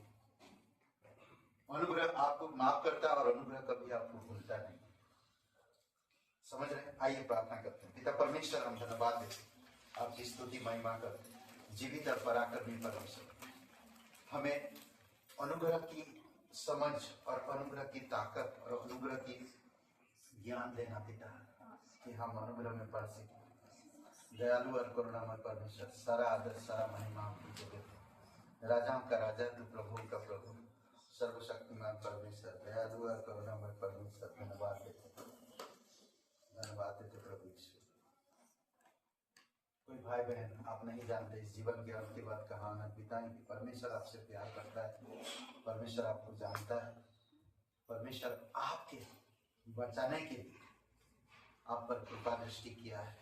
अनुग्रह आपको माफ करता है और अनुग्रह कभी आपको भूलता नहीं। समझ रहे हैं? आइए प्रार्थना करते हैं। पिता परमेश्वर, हम धन्यवाद देते हैं, आपकी स्तुति महिमा करते हैं। जीवित और पराक्रमी परमेश्वर, हमें अनुग्रह की समझ और अनुग्रह की ताकत और अनुग्रह की ज्ञान देना पिता, कि हम अनुग्रह में पढ़ सकें। दयालु और करुणामय परमेश्वर, सारा आदर सारा महिमा आपकी जगह है। राजाओं का राजा तू, प्रभु का प्रभु, सर्वशक्तिमान परमेश्वर, दयालु और करुणामय परमेश्वर, धन्यवाद देते प्रभु यीशु। कोई भाई बहन आप नहीं जानते इस जीवन के अंत के बाद कहाँ आना बिताएंगे, परमेश्वर आपसे प्यार करता है, परमेश्वर आपको जानता है, परमेश्वर आपके बचाने के लिए आप पर कृपा दृष्टि किया है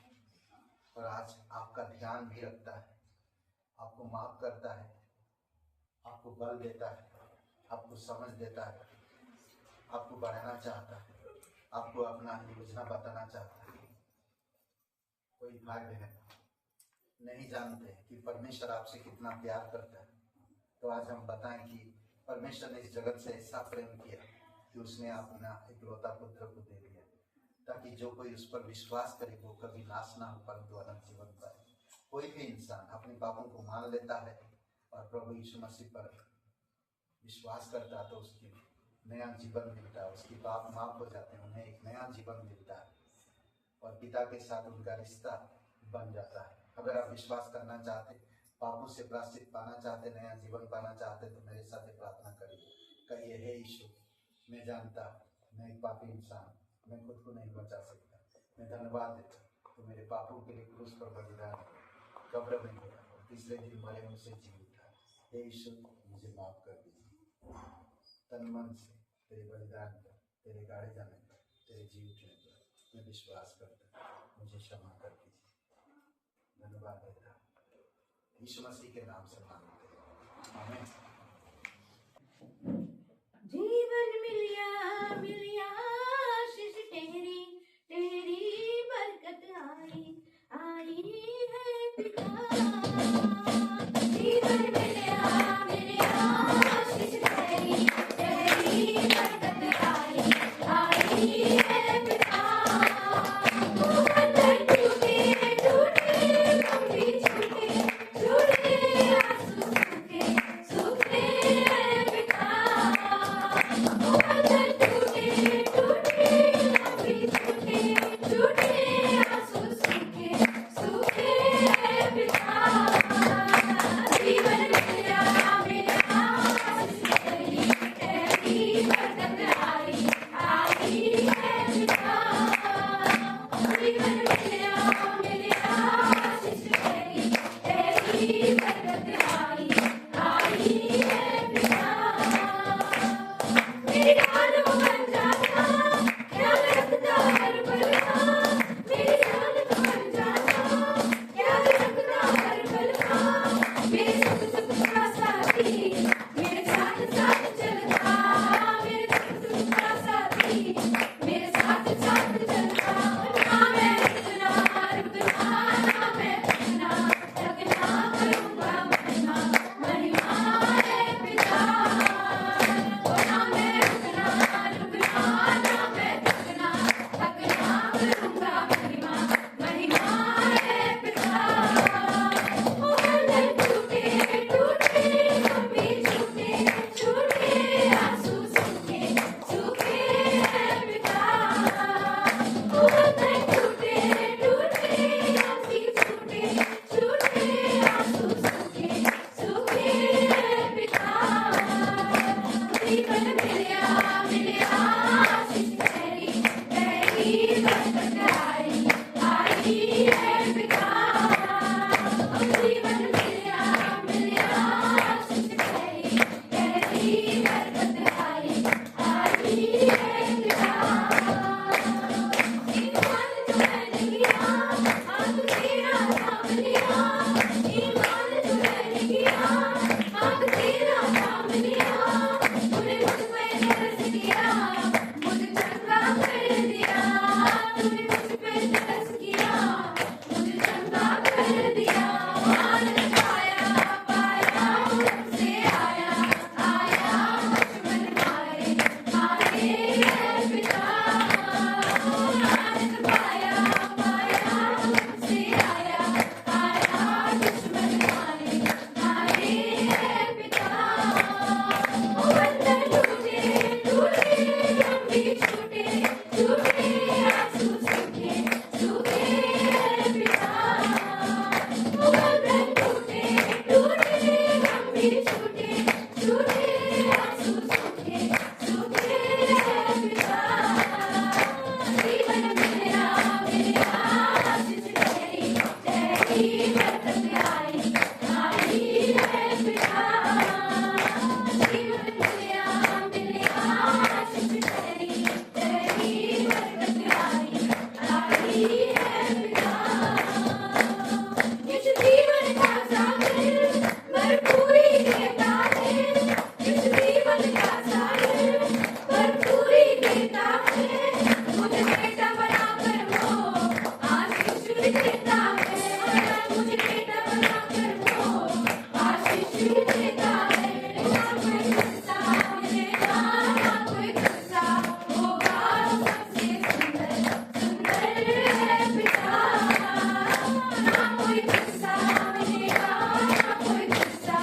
और आज आपका ध्यान भी रखता है, आपको माफ करता है, आपको बल देता है, आपको समझ देता है, आपको बढ़ाना चाहता है, आपको अपना योजना बताना चाहता है। कोई भाई बहन नहीं जानते कि परमेश्वर आपसे कितना प्यार करता है, तो आज हम बताएं कि परमेश्वर ने इस जगत से ऐसा प्रेम किया कि उसने अपना इकलौता पुत्र को दे दिया, ताकि जो कोई उस पर विश्वास करे वो कभी नाश ना हो परंतु अनंत जीवन पाए। कोई भी इंसान अपने पापों को मान लेता है और प्रभु यीशु मसीह पर विश्वास करता है तो उसकी नया जीवन मिलता है, उसकी पाप माफ हो जाते हैं, उन्हें एक नया जीवन मिलता है और पिता के साथ उनका रिश्ता बन जाता है। अगर आप विश्वास करना चाहते, पापों से प्रायश्चित पाना चाहते, नया जीवन पाना चाहते, तो मेरे साथ प्रार्थना करिए। कहिए, हे यीशु, मैं जानता मैं एक पापी इंसान, मैं खुद को नहीं बचा सकता, मैं धन्यवाद देता तो मेरे पापों के लिए क्रूस पर बलिदान, कब्र में गया और तीसरे दिन मरे उनसे जी उठा। हे यीशु, मुझे माफ कर दीजिए। तन मन से तेरे बलिदान पर, तेरे गाड़े जाने पर, तेरे जी उठने पर मैं विश्वास करता, मुझे क्षमा कर दीजिए। धन्यवाद देता यीशु मसीह के नाम से मांगते हैं, आमीन। जीवन मिलिया आशीष तेरी, तेरी बरकत आई है पिता। जीवन मिलिया आशीष तेरी, तेरी बरकत आई है पिता। बंधन टूटे टूटे, गम भी छूटे छूटे, आंसू सूखे सूखे है पिता। बंधन टूटे टूटे, गम भी छूटे छूटे, आंसू सूखे सूखे है पिता। जीवन मिलिया आशीष तेरी, तेरी बरकत आई है पिता। जीवन मिलिया आशीष तेरी, तेरी बरकत आई है पिता। मेरी जान को बन जाना, ख्याल रखता हर पल का। मेरी जान को बन जाना, ख्याल रखता हर पल का। मेरे सुख का साथी, मेरे साथ साथ चलता। मेरे सुख का साथी, मेरे साथ साथ चलता। ना मैं रुकना रुकना, ना मैं थकना थकना, करूँगा महिमा महिमा है पिता। ना मैं रुकना रुकना, ना मैं थकना थकना, करूँगा महिमा महिमा है पिता। बंधन टूटे टूटे, गम भी छूटे छूटे, आंसू सूखे सूखे है पिता। बंधन टूटे टूटे, गम भी छूटे छूटे, आंसू सूखे सूखे है पिता। जीवन मिलिया आशीष तेरी, तेरी बरकत आई है पिता। जीवन मिलिया आशीष तेरी, तेरी बरकत आई है पिता। ईमान जो मैंने किया, आग तेरा थाम लिया। ईमान जो मैंने किया, आग तेरा थाम लिया। तूने मुझ पे तरस किया, मुझे चंगा कर दिया। तूने मुझ पे तरस किया, मुझे चंगा कर दिया। आनंद पाया पाया, मुझसे आया आया, दुश्मन मारे मारे है पिता। आनंद पाया पाया, मुझसे आया आया, दुश्मन मारे मारे है पिता। बंधन टूटे टूटे, गम भी छूटे छूटे, आंसू सूखे सूखे है पिता। बंधन टूटे टूटे, गम भी छूटे छूटे, आंसू सूखे सूखे है पिता। जीवन मिलिया आशीष तेरी, तेरी बरकत आई है पिता। जीवन मिलिया आशीष तेरी, तेरी बरकत आई है पिता। इस जीवन का सागर भरपूरी देता है। इस जीवन का सागर भरपूरी देता है। मुझे बेटा बनाकर वो आशीष भी देता है। मुझे बेटा बनाकर वो आशीष भी देता है। ना कोई गुस्सा मिलेगा, ना कोई गुस्सा होगा, सबसे सुंदर सुंदर है पिता। ना कोई गुस्सा मिलेगा, ना कोई गुस्सा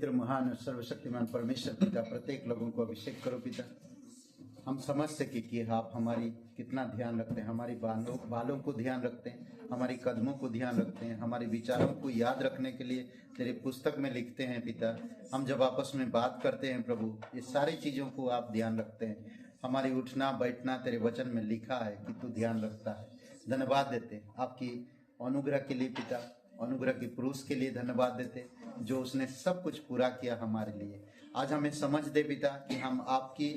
पवित्र महान और सर्वशक्तिमान परमेश्वर पिता, प्रत्येक लोगों को अभिषेक करो पिता। हम समझ सके कि आप हमारी कितना ध्यान रखते हैं, हमारी बालों को ध्यान रखते हैं, हमारी कदमों को ध्यान रखते हैं, हमारे विचारों को याद रखने के लिए तेरे पुस्तक में लिखते हैं पिता। हम जब आपस में बात करते हैं प्रभु, ये सारी चीज़ों को आप ध्यान रखते हैं। हमारी उठना बैठना तेरे वचन में लिखा है कि तू ध्यान रखता है। धन्यवाद देते हैं आपकी अनुग्रह के लिए पिता, अनुग्रह के पुरुष के लिए धन्यवाद देते जो उसने सब कुछ पूरा किया हमारे लिए। आज हमें समझ दे पिता कि हम आपकी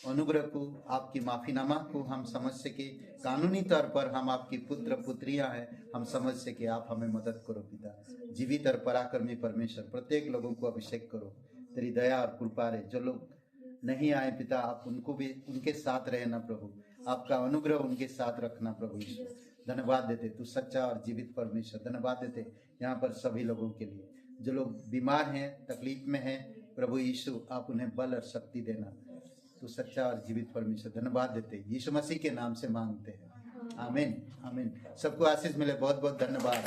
अनुग्रह को, आपकी माफीनामा को हम समझ सके। कानूनी तौर पर हम आपकी पुत्र पुत्रियां हैं, हम समझ सके। आप हमें मदद करो पिता। जीवित और पराक्रमी परमेश्वर, प्रत्येक लोगों को अभिषेक करो। तेरी दया और कृपा रहे। जो लोग नहीं आए पिता, आप उनको भी उनके साथ रहना प्रभु। आपका अनुग्रह उनके साथ रखना प्रभु यीशु। धन्यवाद देते तू सच्चा और जीवित परमेश्वर। धन्यवाद देते यहाँ पर सभी लोगों के लिए जो लोग बीमार हैं, तकलीफ में हैं प्रभु यीशु, आप उन्हें बल और शक्ति देना। तू सच्चा और जीवित परमेश्वर। धन्यवाद देते यीशु मसीह के नाम से मांगते हैं, आमीन आमीन। सबको आशीष मिले। बहुत बहुत धन्यवाद।